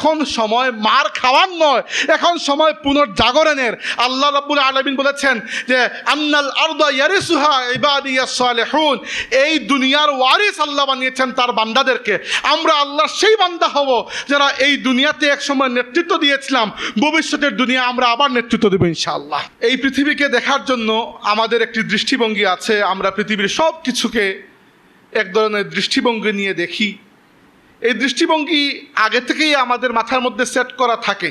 এখন সময় মার খাওয়ার নয়, এখন সময় পুনর্জাগরণের। আল্লাহ রাব্বুল আলামিন বলেছেন যে আন্নাল আরদা ইয়ারিসুহা ইবাদিয়াস সালিহুন, এই দুনিয়ার ওয়ারিস আল্লাহ বানিয়েছেন তার বান্দাদেরকে। আমরা আল্লাহর সেই বান্দা হব যারা এই দুনিয়াতে এক সময় নেতৃত্ব দিয়েছিলাম, ভবিষ্যতের দুনিয়া আমরা আবার নেতৃত্ব দেব ইনশাআল্লাহ। এই পৃথিবীকে দেখার জন্য আমাদের একটি দৃষ্টিভঙ্গি আছে। আমরা পৃথিবীর সব কিছুকে এক ধরনের দৃষ্টিভঙ্গি নিয়ে দেখি। এই দৃষ্টিভঙ্গি আগে থেকেই আমাদের মাথার মধ্যে সেট করা থাকে।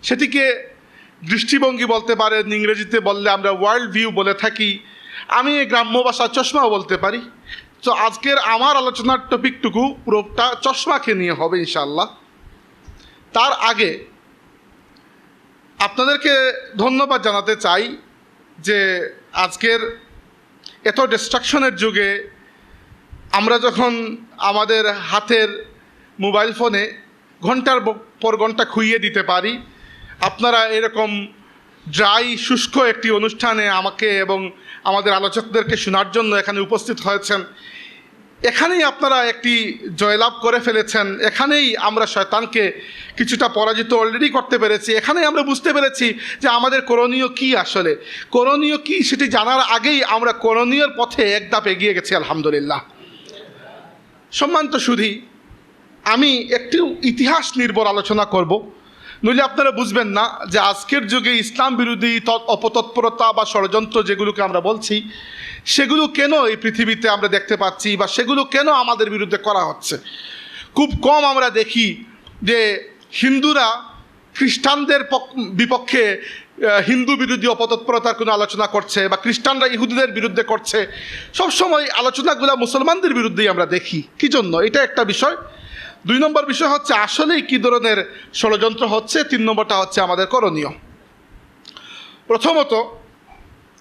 সেটিকে দৃষ্টিভঙ্গি বলতে পারেন, ইংরেজিতে বললে আমরা ওয়ার্ল্ড ভিউ বলে থাকি। আমি গ্রাম্য ভাষা চশমাও বলতে পারি। তো আজকের আমার আলোচনার টপিকটুকু পুরোটা চশমাকে নিয়ে হবে ইনশাআল্লাহ। তার আগে আপনাদেরকে ধন্যবাদ জানাতে চাই যে আজকের এত ডিস্ট্রাকশনের যুগে আমরা যখন আমাদের হাতের মোবাইল ফোনে ঘন্টার পর ঘন্টা খুইয়ে দিতে পারি, আপনারা এরকম ড্রাই শুষ্ক একটি অনুষ্ঠানে আমাকে এবং আমাদের আলোচকদেরকে শোনার জন্য এখানে উপস্থিত হয়েছেন। এখানেই আপনারা একটি জয়লাভ করে ফেলেছেন। এখানেই আমরা শয়তানকে কিছুটা পরাজিত অলরেডি করতে পেরেছি। এখানেই আমরা বুঝতে পেরেছি যে আমাদের করণীয় কি, আসলে করণীয় কি সেটি জানার আগেই আমরা করণীয়র পথে এক ধাপ এগিয়ে গেছি আলহামদুলিল্লাহ। সম্মানিত সুধী, আমি একটু ইতিহাস নির্ভর আলোচনা করব, নইলে আপনারা বুঝবেন না যে আজকের যুগে ইসলাম বিরোধী অপতৎপরতা বা ষড়যন্ত্র যেগুলোকে আমরা বলছি, সেগুলো কেন এই পৃথিবীতে আমরা দেখতে পাচ্ছি বা সেগুলো কেন আমাদের বিরুদ্ধে করা হচ্ছে। খুব কম আমরা দেখি যে হিন্দুরা খ্রিস্টানদের বিপক্ষে হিন্দু বিরোধী অপতৎপরতার কোনো আলোচনা করছে বা খ্রিস্টানরা ইহুদিদের বিরুদ্ধে করছে। সবসময় আলোচনাগুলো মুসলমানদের বিরুদ্ধেই আমরা দেখি। কী জন্য? এটা একটা বিষয়। 2 নম্বর বিষয় হচ্ছে আসলেই কী ধরনের ষড়যন্ত্র হচ্ছে। 3 নম্বরটা হচ্ছে আমাদের করণীয়। প্রথমত,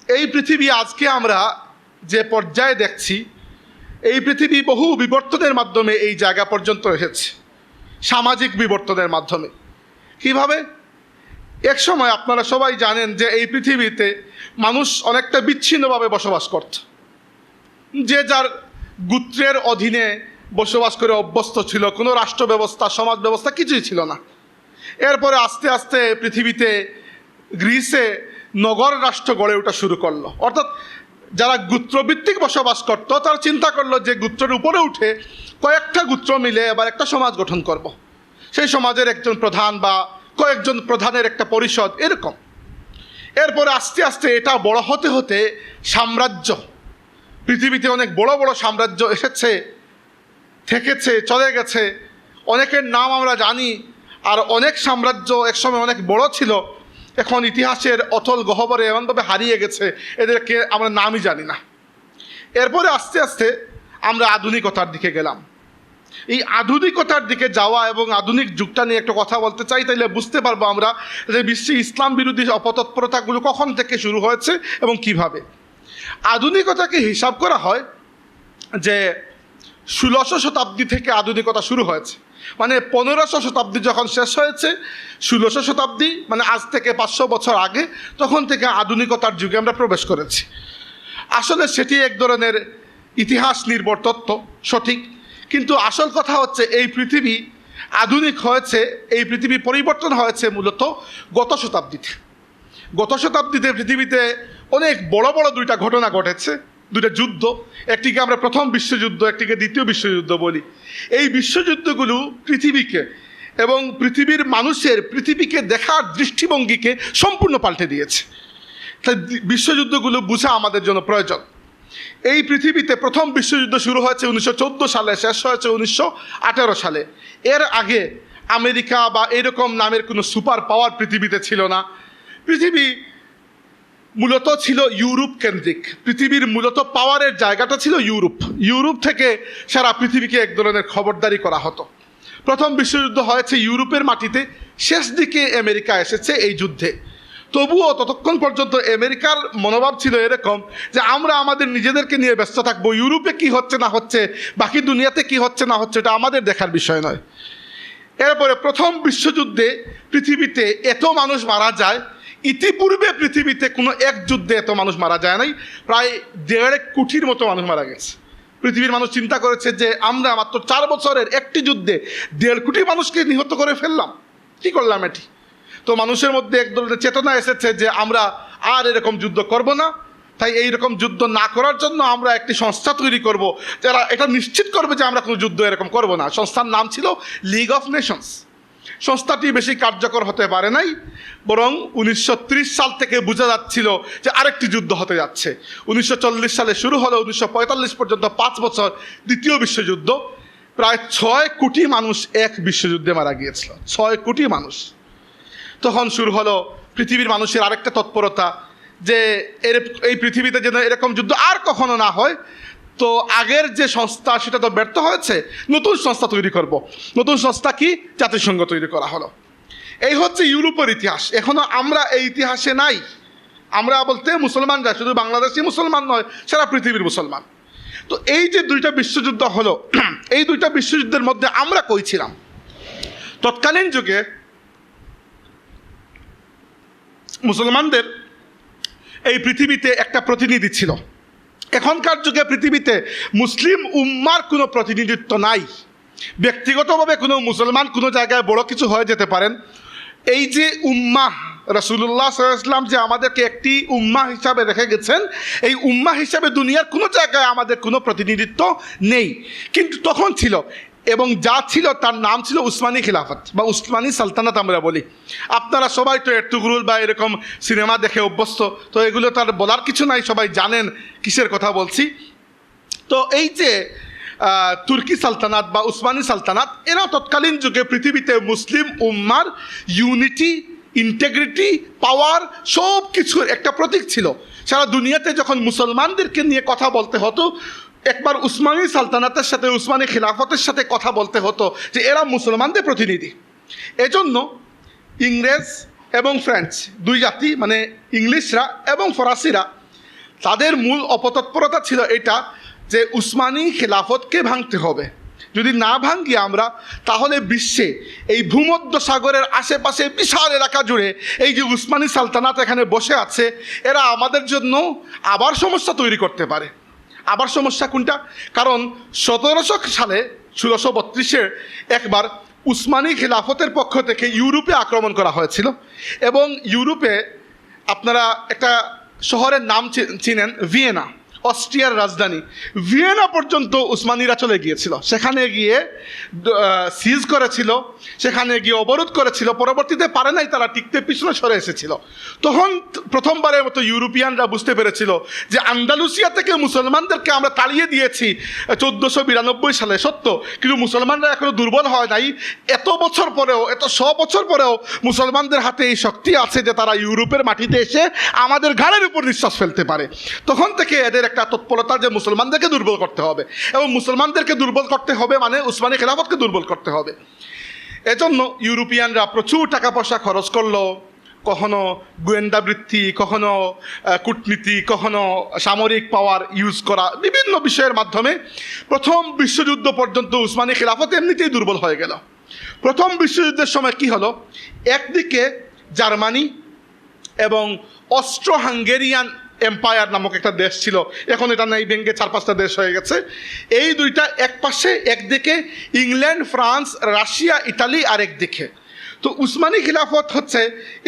এই পৃথিবী আজকে আমরা যে পর্যায়ে দেখছি, এই পৃথিবী বহু বিবর্তনের মাধ্যমে এই জায়গা পর্যন্ত এসেছে, সামাজিক বিবর্তনের মাধ্যমে। কিভাবে? এক সময় আপনারা সবাই জানেন যে এই পৃথিবীতে মানুষ অনেকটা বিচ্ছিন্নভাবে বসবাস করত। যে যার গোত্রের অধীনে বসবাস করে অভ্যস্ত ছিল, কোনো রাষ্ট্র ব্যবস্থা সমাজ ব্যবস্থা কিছুই ছিল না। এরপরে আস্তে আস্তে পৃথিবীতে গ্রিসে নগর রাষ্ট্র গড়ে ওঠা শুরু করলো। অর্থাৎ যারা গোত্রভিত্তিক বসবাস করত তারা চিন্তা করলো যে গোত্রের উপরে উঠে কয়েকটা গোত্র মিলে এবার একটা সমাজ গঠন করব। সেই সমাজের একজন প্রধান বা কয়েকজন প্রধানের একটা পরিষদ, এরকম। এরপরে আস্তে আস্তে এটা বড় হতে হতে সাম্রাজ্য, পৃথিবীতে অনেক বড় বড় সাম্রাজ্য এসেছে, থেকেছে, চলে গেছে। অনেকের নাম আমরা জানি, আর অনেক সাম্রাজ্য একসময় অনেক বড় ছিল, এখন ইতিহাসের অতল গহ্বরে এমনভাবে হারিয়ে গেছে এদেরকে আমরা নামই জানি না। এরপরে আস্তে আস্তে আমরা আধুনিকতার দিকে গেলাম। এই আধুনিকতার দিকে যাওয়া এবং আধুনিক যুগটা নিয়ে একটা কথা বলতে চাই, তাইলে বুঝতে পারবো আমরা যে বিশ্বে ইসলাম বিরোধী অপতৎপরতাগুলো কখন থেকে শুরু হয়েছে এবং কিভাবে। আধুনিকতাকে হিসাব করা হয় যে 1600 শতাব্দী থেকে আধুনিকতা শুরু হয়েছে। মানে 1500 শতাব্দী যখন শেষ হয়েছে, 1600 শতাব্দী মানে আজ থেকে 500 বছর আগে, তখন থেকে আধুনিকতার যুগে আমরা প্রবেশ করেছি। আসলে সেটি এক ধরনের ইতিহাস নির্ভর তত্ত্ব, সঠিক। কিন্তু আসল কথা হচ্ছে এই পৃথিবী আধুনিক হয়েছে, এই পৃথিবী পরিবর্তন হয়েছে মূলত গত শতাব্দীতে। গত শতাব্দীতে পৃথিবীতে অনেক বড় বড় 2টা ঘটনা ঘটেছে, 2টা যুদ্ধ। একটিকে আমরা প্রথম বিশ্বযুদ্ধ, একটিকে দ্বিতীয় বিশ্বযুদ্ধ বলি। এই বিশ্বযুদ্ধগুলো পৃথিবীকে এবং পৃথিবীর মানুষের পৃথিবীকে দেখার দৃষ্টিভঙ্গিকে সম্পূর্ণ পাল্টে দিয়েছে। তাই বিশ্বযুদ্ধগুলো বোঝা আমাদের জন্য প্রয়োজন। এই পৃথিবীতে প্রথম বিশ্বযুদ্ধ শুরু হয়েছে 1914 সালে, শেষ হয়েছে 1918 সালে। এর আগে আমেরিকা বা এরকম নামের কোনো সুপার পাওয়ার পৃথিবীতে ছিল না। পৃথিবী মূলত ছিল ইউরোপ কেন্দ্রিক। পৃথিবীর মূলত পাওয়ারের জায়গাটা ছিল ইউরোপ। ইউরোপ থেকে সারা পৃথিবীকে এক ধরনের খবরদারি করা হতো। প্রথম বিশ্বযুদ্ধ হয়েছে ইউরোপের মাটিতে, শেষ দিকে আমেরিকা এসেছে এই যুদ্ধে। তবুও ততক্ষণ পর্যন্ত আমেরিকার মনোভাব ছিল এরকম যে আমরা আমাদের নিজেদেরকে নিয়ে ব্যস্ত থাকবো, ইউরোপে কি হচ্ছে না হচ্ছে, বাকি দুনিয়াতে কি হচ্ছে না হচ্ছে, এটা আমাদের দেখার বিষয় নয়। এরপরে প্রথম বিশ্বযুদ্ধে পৃথিবীতে এত মানুষ মারা যায়, ইতিপূর্বে পৃথিবীতে কোনো এক যুদ্ধে এত মানুষ মারা যায় নাই। প্রায় 1.5 কোটির মতো মানুষ মারা গেছে পৃথিবীর মানুষ চিন্তা করেছে যে আমরা মাত্র 4 বছরের একটি যুদ্ধে 1.5 কোটি মানুষকে নিহত করে ফেললাম, কি করলাম এটি। তো মানুষের মধ্যে এক ধরনের চেতনা এসেছে যে আমরা আর এরকম যুদ্ধ করব না, তাই এই রকম যুদ্ধ না করার জন্য আমরা একটি সংস্থা তৈরি করব যারা এটা নিশ্চিত করবে যে আমরা কোনো যুদ্ধ এরকম করব না। সংস্থার নাম ছিল লিগ অফ নেশনস। সংস্থাটি বেশি কার্যকর হতে পারে নাই, বরং 1930 সাল থেকে বোঝা যাচ্ছিল যে আরেকটি যুদ্ধ হতে যাচ্ছে। 1940 সালে শুরু হলো, 1945 পর্যন্ত 5 বছর দ্বিতীয় বিশ্বযুদ্ধ। প্রায় 6 কোটি মানুষ এক বিশ্বযুদ্ধে মারা গিয়েছিল, 6 কোটি মানুষ। তখন শুরু হলো পৃথিবীর মানুষের আরেকটা তৎপরতা যে এই পৃথিবীতে যেন এরকম যুদ্ধ আর কখনো না হয়। তো আগের যে সংস্থা সেটা তো ব্যর্থ হয়েছে, নতুন সংস্থা তৈরি করব। নতুন সংস্থা কি? জাতিসংঘ তৈরি করা হলো। এই হচ্ছে ইউরোপের ইতিহাস। এখনো আমরা এই ইতিহাসে নাই। আমরা বলতে মুসলমানরা, শুধু বাংলাদেশি মুসলমান নয়, সারা পৃথিবীর মুসলমান। তো এই যে 2টা বিশ্বযুদ্ধ হলো, এই 2টা বিশ্বযুদ্ধের মধ্যে আমরা কই ছিলাম? তৎকালীন যুগে মুসলমানদের এই পৃথিবীতে একটা প্রতিনিধি ছিল। এখনকার যুগে পৃথিবীতে মুসলিম উম্মার কোনো প্রতিনিধিত্ব নাই। ব্যক্তিগতভাবে কোনো মুসলমান কোনো জায়গায় বড় কিছু হয়ে যেতে পারেন। এই যে উম্মাহ, রাসূলুল্লাহ সাল্লাল্লাহু আলাইহি ওয়াসাল্লাম যে আমাদেরকে একটি উম্মাহ হিসাবে রেখে গেছেন, এই উম্মাহ হিসাবে দুনিয়ার কোনো জায়গায় আমাদের কোনো প্রতিনিধিত্ব নেই। কিন্তু তখন ছিল, এবং যা ছিল তার নাম ছিল উসমানী খিলাফত বা উসমানী সালতানাত আমরা বলি। আপনারা সবাই তো এরতুগরুল বা এরকম সিনেমা দেখে অভ্যস্ত, তো এগুলো তার বলার কিছু নাই, সবাই জানেন কিসের কথা বলছি। তো এই যে তুর্কি সালতানাত বা উসমানী সালতানাত, এরা তৎকালীন যুগে পৃথিবীতে মুসলিম উম্মার ইউনিটি, ইন্টেগ্রিটি, পাওয়ার সব কিছুর একটা প্রতীক ছিল। সারা দুনিয়াতে যখন মুসলমানদেরকে নিয়ে কথা বলতে হতো, একবার উসমানী সালতানাতের সাথে, উসমানী খিলাফতের সাথে কথা বলতে হতো যে এরা মুসলমানদের প্রতিনিধি। এজন্য ইংরেজ এবং ফ্রেঞ্চ, 2 জাতি মানে ইংলিশরা এবং ফরাসিরা, তাদের মূল অপতৎপরতা ছিল এটা যে উসমানী খিলাফতকে ভাঙতে হবে। যদি না ভাঙি আমরা, তাহলে বিশ্বে এই ভূমধ্য সাগরের আশেপাশে বিশাল এলাকা জুড়ে এই যে উসমানী সালতানাত এখানে বসে আছে, এরা আমাদের জন্য আবার সমস্যা তৈরি করতে পারে। আবার সমস্যা কোনটা? কারণ 1700 সালে 1632-এ একবার উসমানী খিলাফতের পক্ষ থেকে ইউরোপে আক্রমণ করা হয়েছিল। এবং ইউরোপে আপনারা একটা শহরের নাম চিনেন, ভিয়েনা, অস্ট্রিয়ার রাজধানী। ভিয়েনা পর্যন্ত উসমানীরা চলে গিয়েছিল, সেখানে গিয়ে সিজ করেছিল, সেখানে গিয়ে অবরোধ করেছিল। পরবর্তীতে পারে নাই, তারা টিকতে পিছনে সরে এসেছিল। তখন প্রথমবারের মতো ইউরোপিয়ানরা বুঝতে পেরেছিল যে আন্দালুসিয়া থেকে মুসলমানদেরকে আমরা তাড়িয়ে দিয়েছি 1492 সালে, সত্য, কিন্তু মুসলমানরা এখনো দুর্বল হয় নাই। এত বছর পরেও, এত 100 বছর পরেও মুসলমানদের হাতে এই শক্তি আছে যে তারা ইউরোপের মাটিতে এসে আমাদের ঘাড়ের উপর নিঃশ্বাস ফেলতে পারে। তখন থেকে এদের একটা তৎপরতা যে মুসলমানদেরকে দুর্বল করতে হবে, এবং মুসলমানদেরকে দুর্বল করতে হবে মানে উসমানী খেলাফতকে দুর্বল করতে হবে। এজন্য ইউরোপিয়ানরা প্রচুর টাকা পয়সা খরচ করলো, কখনো গোয়েন্দা বৃত্তি, কখনো কূটনীতি, কখনো সামরিক পাওয়ার ইউজ করা, বিভিন্ন বিষয়ের মাধ্যমে প্রথম বিশ্বযুদ্ধ পর্যন্ত উসমানী খেলাফত এমনিতেই দুর্বল হয়ে গেল। প্রথম বিশ্বযুদ্ধের সময় কি হলো, একদিকে জার্মানি এবং অস্ট্রো হাঙ্গেরিয়ান এম্পায়ার নামক একটা দেশ ছিল, এখন এটা নেই, ভেঙে 4-5টা দেশ হয়ে গেছে। এই 2টা এক পাশে, একদিকে ইংল্যান্ড, ফ্রান্স, রাশিয়া, ইতালি আরেকদিকে। তো উসমানী খিলাফত হচ্ছে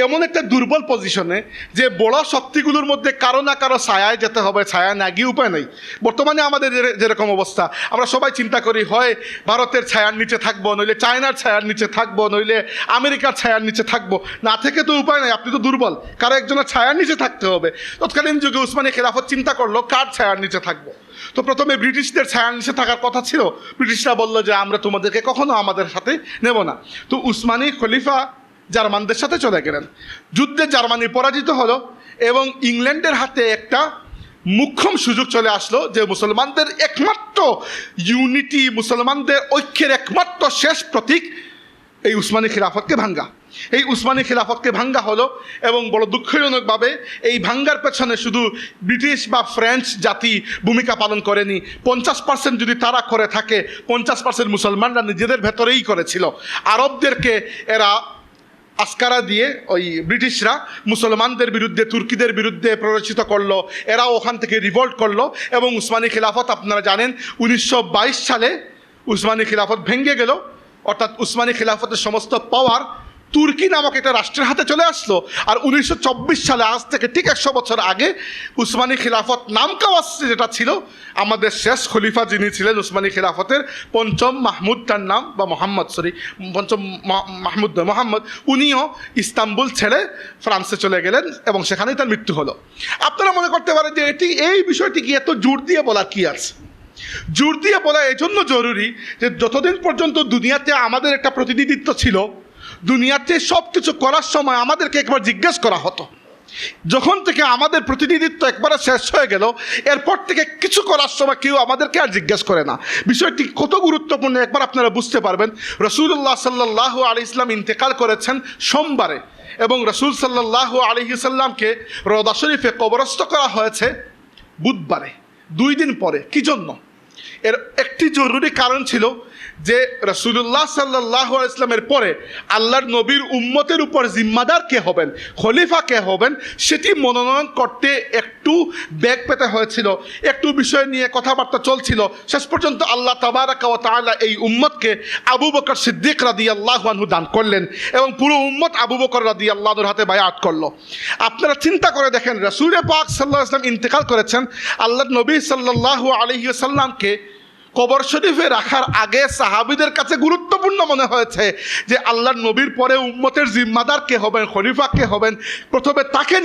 এমন একটা দুর্বল পজিশনে যে বড় শক্তিগুলোর মধ্যে কারো না কারো ছায়ায় যেতে হবে, ছায়া না গিয়ে উপায় নেই। বর্তমানে আমাদের যেরকম অবস্থা, আমরা সবাই চিন্তা করি হয় ভারতের ছায়ার নিচে থাকবো, নইলে চায়নার ছায়ার নিচে থাকবো, নইলে আমেরিকার ছায়ার নিচে থাকবো, না থেকে তো উপায় নেই, আপনি তো দুর্বল, কারো একজনের ছায়ার নিচে থাকতে হবে। তৎকালীন যুগে উসমানী খিলাফত চিন্তা করলো কার ছায়ার নিচে থাকবো। তো প্রথমে ব্রিটিশদের ছায়ার নিচে থাকার কথা ছিল, ব্রিটিশরা বললো যে আমরা তোমাদেরকে কখনো আমাদের সাথে নেব না। তো উসমানী খলিফা জার্মানদের সাথে চলে গেলেন। যুদ্ধে জার্মানি পরাজিত হলো এবং ইংল্যান্ডের হাতে একটা মুখ্যম সুযোগ চলে আসলো যে মুসলমানদের একমাত্র ইউনিটি, মুসলমানদের ঐক্যের একমাত্র শেষ প্রতীক এই উসমানী খিলাফতকে ভাঙ্গা। এই উসমানী খিলাফতকে ভাঙ্গা হলো, এবং বড় দুঃখজনকভাবে এই ভাঙ্গার পেছনে শুধু ব্রিটিশ বা ফ্রেঞ্চ জাতি ভূমিকা পালন করেনি। 50% যদি তারা করে থাকে, 50% মুসলমানরা নিজেদের ভেতরেই করেছিল। আরবদেরকে এরা আসকারা দিয়ে ওই ব্রিটিশরা মুসলমানদের বিরুদ্ধে, তুর্কিদের বিরুদ্ধে প্ররোচিত করলো, এরাও ওখান থেকে রিভল্ট করলো এবং উসমানী খিলাফত আপনারা জানেন 1922 সালে উসমানী খিলাফত ভেঙে গেল, অর্থাৎ উসমানী খিলাফতের সমস্ত পাওয়ার তুর্কি নামক একটা রাষ্ট্রের হাতে চলে আসলো। আর 1924 সালে, আজ থেকে ঠিক 100 বছর আগে, উসমানী খিলাফত নামকাওয়াস্তে যেটা ছিল, আমাদের শেষ খলিফা যিনি ছিলেন উসমানী খিলাফতের, পঞ্চম মাহমুদ তার নাম, বা পঞ্চম মাহমুদ মোহাম্মদ, উনিও ইস্তাম্বুল ছেড়ে ফ্রান্সে চলে গেলেন এবং সেখানেই তার মৃত্যু হলো। আপনারা মনে করতে পারেন যে এই বিষয়টি কি এত জোর দিয়ে বলা কি আছে? জোর দিয়ে বলা এই জন্য জরুরি যে যতদিন পর্যন্ত দুনিয়াতে আমাদের একটা প্রতিনিধিত্ব ছিল, দুনিয়াতে সব কিছু করার সময় আমাদেরকে একবার জিজ্ঞেস করা হতো। যখন থেকে আমাদের প্রতিনিধিত্ব একবারে শেষ হয়ে গেল, এরপর থেকে কিছু করার সময় কেউ আমাদেরকে আর জিজ্ঞেস করে না। বিষয়টি কত গুরুত্বপূর্ণ একবার আপনারা বুঝতে পারবেন। রাসূলুল্লাহ সাল্লাল্লাহু আলাইহি সাল্লাম ইন্তেকাল করেছেন সোমবারে এবং রাসূল সাল্লাল্লাহু আলাইহি সাল্লামকে রওজা শরীফে কবরস্থ করা হয়েছে বুধবারে, 2 দিন পরে। কি জন্য? এর একটি জরুরি কারণ ছিল যে রাসূলুল্লাহ সাল্লাল্লাহু আলাইহি ওয়াসাল্লামের পরে আল্লাহর নবীর উম্মতের উপর জিম্মাদার কে হবেন, খলিফা কে হবেন, সেটি মনোনয়ন করতে একটু বেগ পেতে হয়েছিল, একটু বিষয় নিয়ে কথাবার্তা চলছিল। শেষ পর্যন্ত আল্লাহ তাবারাকা ওয়া তাআলা এই উম্মতকে আবু বকর সিদ্দিক রাদিয়াল্লাহু আনহু দান করলেন এবং পুরো উম্মত আবু বকর রাদিয়াল্লাহু আনহুর হাতে বায়াত করলো। আপনারা চিন্তা করে দেখেন, রাসূল পাক সাল্লাল্লাহু আলাইহি ওয়াসাল্লাম ইন্তেকাল করেছেন, আল্লাহর নবী সাল্লাল্লাহু আলাইহি ওয়াসাল্লামকে কবর শরীফে রাখার আগে সাহাবীদের কাছে গুরুত্বপূর্ণ মনে হয়েছে যে আল্লাহর নবীর পরে উম্মতের জিম্মাদার কে হবেন, খলিফা কে হবেন, প্রথমে তাকে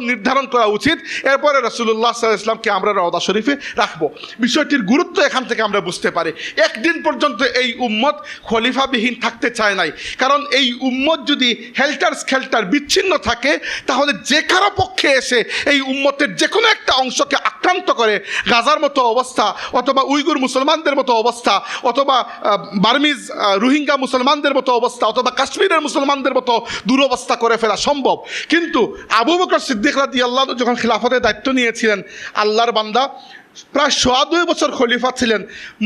নির্ধারণ করা উচিত, এরপরে রাসূলুল্লাহ সাল্লাল্লাহু আলাইহি ওয়াসাল্লামকে আমরা রওজা শরীফে রাখবো। বিষয়টির গুরুত্ব এখান থেকে আমরা বুঝতে পারি। একদিন পর্যন্ত এই উম্মত খলিফাবিহীন থাকতে চায় নাই, কারণ এই উম্মত যদি হেল্টার স্কেল্টার বিচ্ছিন্ন থাকে, তাহলে যে কারো পক্ষে এসে এই উম্মতের যে কোনো একটা অংশকে আক্রান্ত করে, গাজার মতো অবস্থা, অথবা উইগুর মুসলমানদের মতো অবস্থা, অথবা বার্মিজ রোহিঙ্গা মুসলমানদের মতো অবস্থা, অথবা কাশ্মীরের মুসলমানদের মতো দুরবস্থা করে ফেলা সম্ভব। কিন্তু আবু বকর সিদ্দিক রাদিয়াল্লাহু আনহু যখন খিলাফতের দায়িত্ব নিয়েছিলেন, আল্লাহর বান্দা প্রায় 2.25 বছর খলিফা ছিলেন।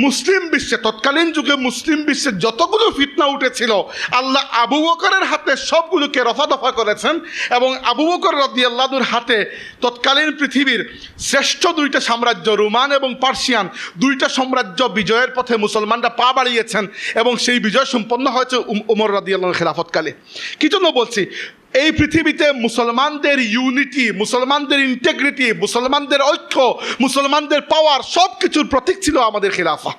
মুসলিম বিশ্বে, তৎকালীন যুগে মুসলিম বিশ্বে যতগুলো ফিতনা উঠেছিল, আল্লাহ আবু বকরের হাতে সবগুলোকে রফা দফা করেছেন এবং আবু বকর রাদিয়াল্লাহু আনহুর হাতে তৎকালীন পৃথিবীর শ্রেষ্ঠ 2টা সাম্রাজ্য, রোমান এবং পার্সিয়ান, 2টা সাম্রাজ্য বিজয়ের পথে মুসলমানরা পা বাড়িয়েছেন এবং সেই বিজয় সম্পন্ন হয়েছে উমর রাদিয়াল্লাহু আনহুর খিলাফতকালে। কি জন্য বলছি? এই পৃথিবীতে মুসলমানদের ইউনিটি, মুসলমানদের ইন্টেগ্রিটি, মুসলমানদের ঐক্য, মুসলমানদের পাওয়ার, সব কিছুর প্রতীক ছিল আমাদের খিলাফা।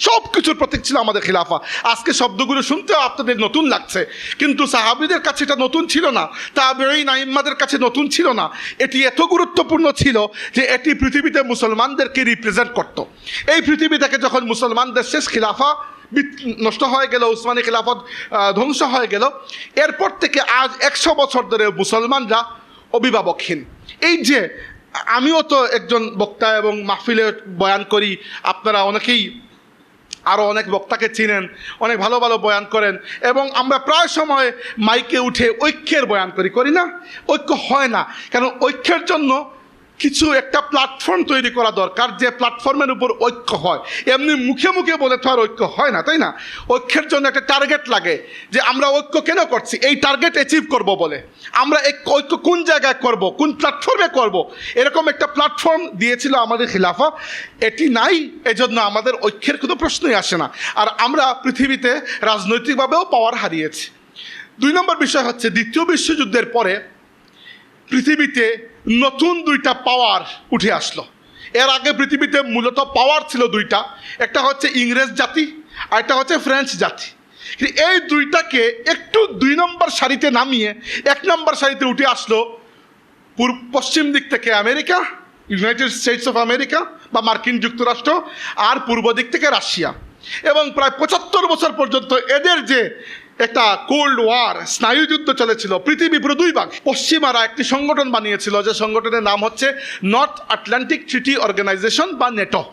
সব কিছুর প্রতীক ছিল আমাদের খিলাফা। আজকে শব্দগুলো শুনতেও আপনাদের নতুন লাগছে, কিন্তু সাহাবীদের কাছে এটা নতুন ছিল না, তাবেঈন আইম্মাদের কাছে নতুন ছিল না। এটি এত গুরুত্বপূর্ণ ছিল যে এটি পৃথিবীতে মুসলমানদেরকে রিপ্রেজেন্ট করত। এই পৃথিবী থেকে যখন মুসলমানদের শেষ খিলাফা নষ্ট হয়ে গেল, উসমানী খিলাফত ধ্বংস হয়ে গেল, এরপর থেকে আজ 100 বছর ধরে মুসলমানরা অভিভাবকহীন। এই যে আমিও তো একজন বক্তা এবং মাহফিলে বয়ান করি, আপনারা অনেকেই আরও অনেক বক্তাকে চিনেন, অনেক ভালো ভালো বয়ান করেন, এবং আমরা প্রায় সময় মাইকে উঠে ঐক্যের বয়ান করি না? ঐক্য হয় না, কারণ ঐক্যের জন্য কিছু একটা প্ল্যাটফর্ম তৈরি করা দরকার, যে প্ল্যাটফর্মের উপর ঐক্য হয়। এমনি মুখে মুখে বলে তো আর ঐক্য হয় না, তাই না? ঐক্যের জন্য একটা টার্গেট লাগে, যে আমরা ঐক্য কেন করছি, এই টার্গেট অ্যাচিভ করব বলে। আমরা এই ঐক্য কোন জায়গায় করব, কোন প্ল্যাটফর্মে করব, এরকম একটা প্ল্যাটফর্ম দিয়েছিল আমাদের খিলাফা। এটি নাই, এজন্য আমাদের ঐক্যের কোনো প্রশ্নই আসে না, আর আমরা পৃথিবীতে রাজনৈতিকভাবেও পাওয়ার হারিয়েছি। 2 নম্বর বিষয় হচ্ছে, দ্বিতীয় বিশ্বযুদ্ধের পরে পৃথিবীতে নতুন 2টা পাওয়ার উঠে আসলো। এর আগে পৃথিবীতে মূলত পাওয়ার ছিল 2টা, একটা হচ্ছে ইংরেজ জাতি আর একটা হচ্ছে ফ্রেঞ্চ জাতি। এই 2টাকে একটু 2 নম্বর সারিতে নামিয়ে 1 নম্বর সারিতে উঠে আসলো পশ্চিম দিক থেকে America, United states of America বা মার্কিন যুক্তরাষ্ট্র, আর পূর্ব দিক থেকে রাশিয়া। এবং প্রায় 75 বছর পর্যন্ত এদের যে একটা কোল্ড ওয়ার, স্নায়ুযুদ্ধ চলেছিল, পৃথিবী পুরো 2 ভাগ। পশ্চিমারা একটি সংগঠন বানিয়েছিল, যে সংগঠনের নাম হচ্ছে নর্থ আটলান্টিক ট্রিটি অর্গানাইজেশন বা নেটো।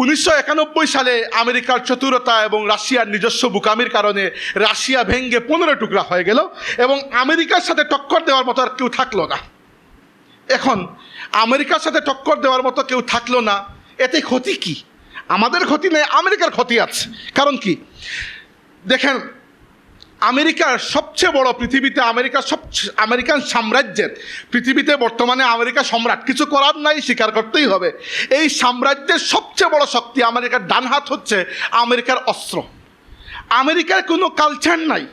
1991 সালে আমেরিকার চতুরতা এবং রাশিয়ার নিজস্ব বুকামির কারণে রাশিয়া ভেঙে 15 টুকরা হয়ে গেল এবং আমেরিকার সাথে টক্কর দেওয়ার মতো আর কেউ থাকলো না। এখন আমেরিকার সাথে টক্কর দেওয়ার মতো কেউ থাকলো না, এতে ক্ষতি কি? আমাদের ক্ষতি নেই, আমেরিকার ক্ষতি আছে। কারণ কি? দেখেন, আমেরিকার সবচেয়ে বড় পৃথিবীতে আমেরিকান সাম্রাজ্যের পৃথিবীতে বর্তমানে আমেরিকা সম্রাট, কিছু করার নাই, স্বীকার করতেই হবে। এই সাম্রাজ্যের সবচেয়ে বড় শক্তি আমেরিকার ডান হাত হচ্ছে আমেরিকার অস্ত্র। আমেরিকার কোনো কালচার নাই,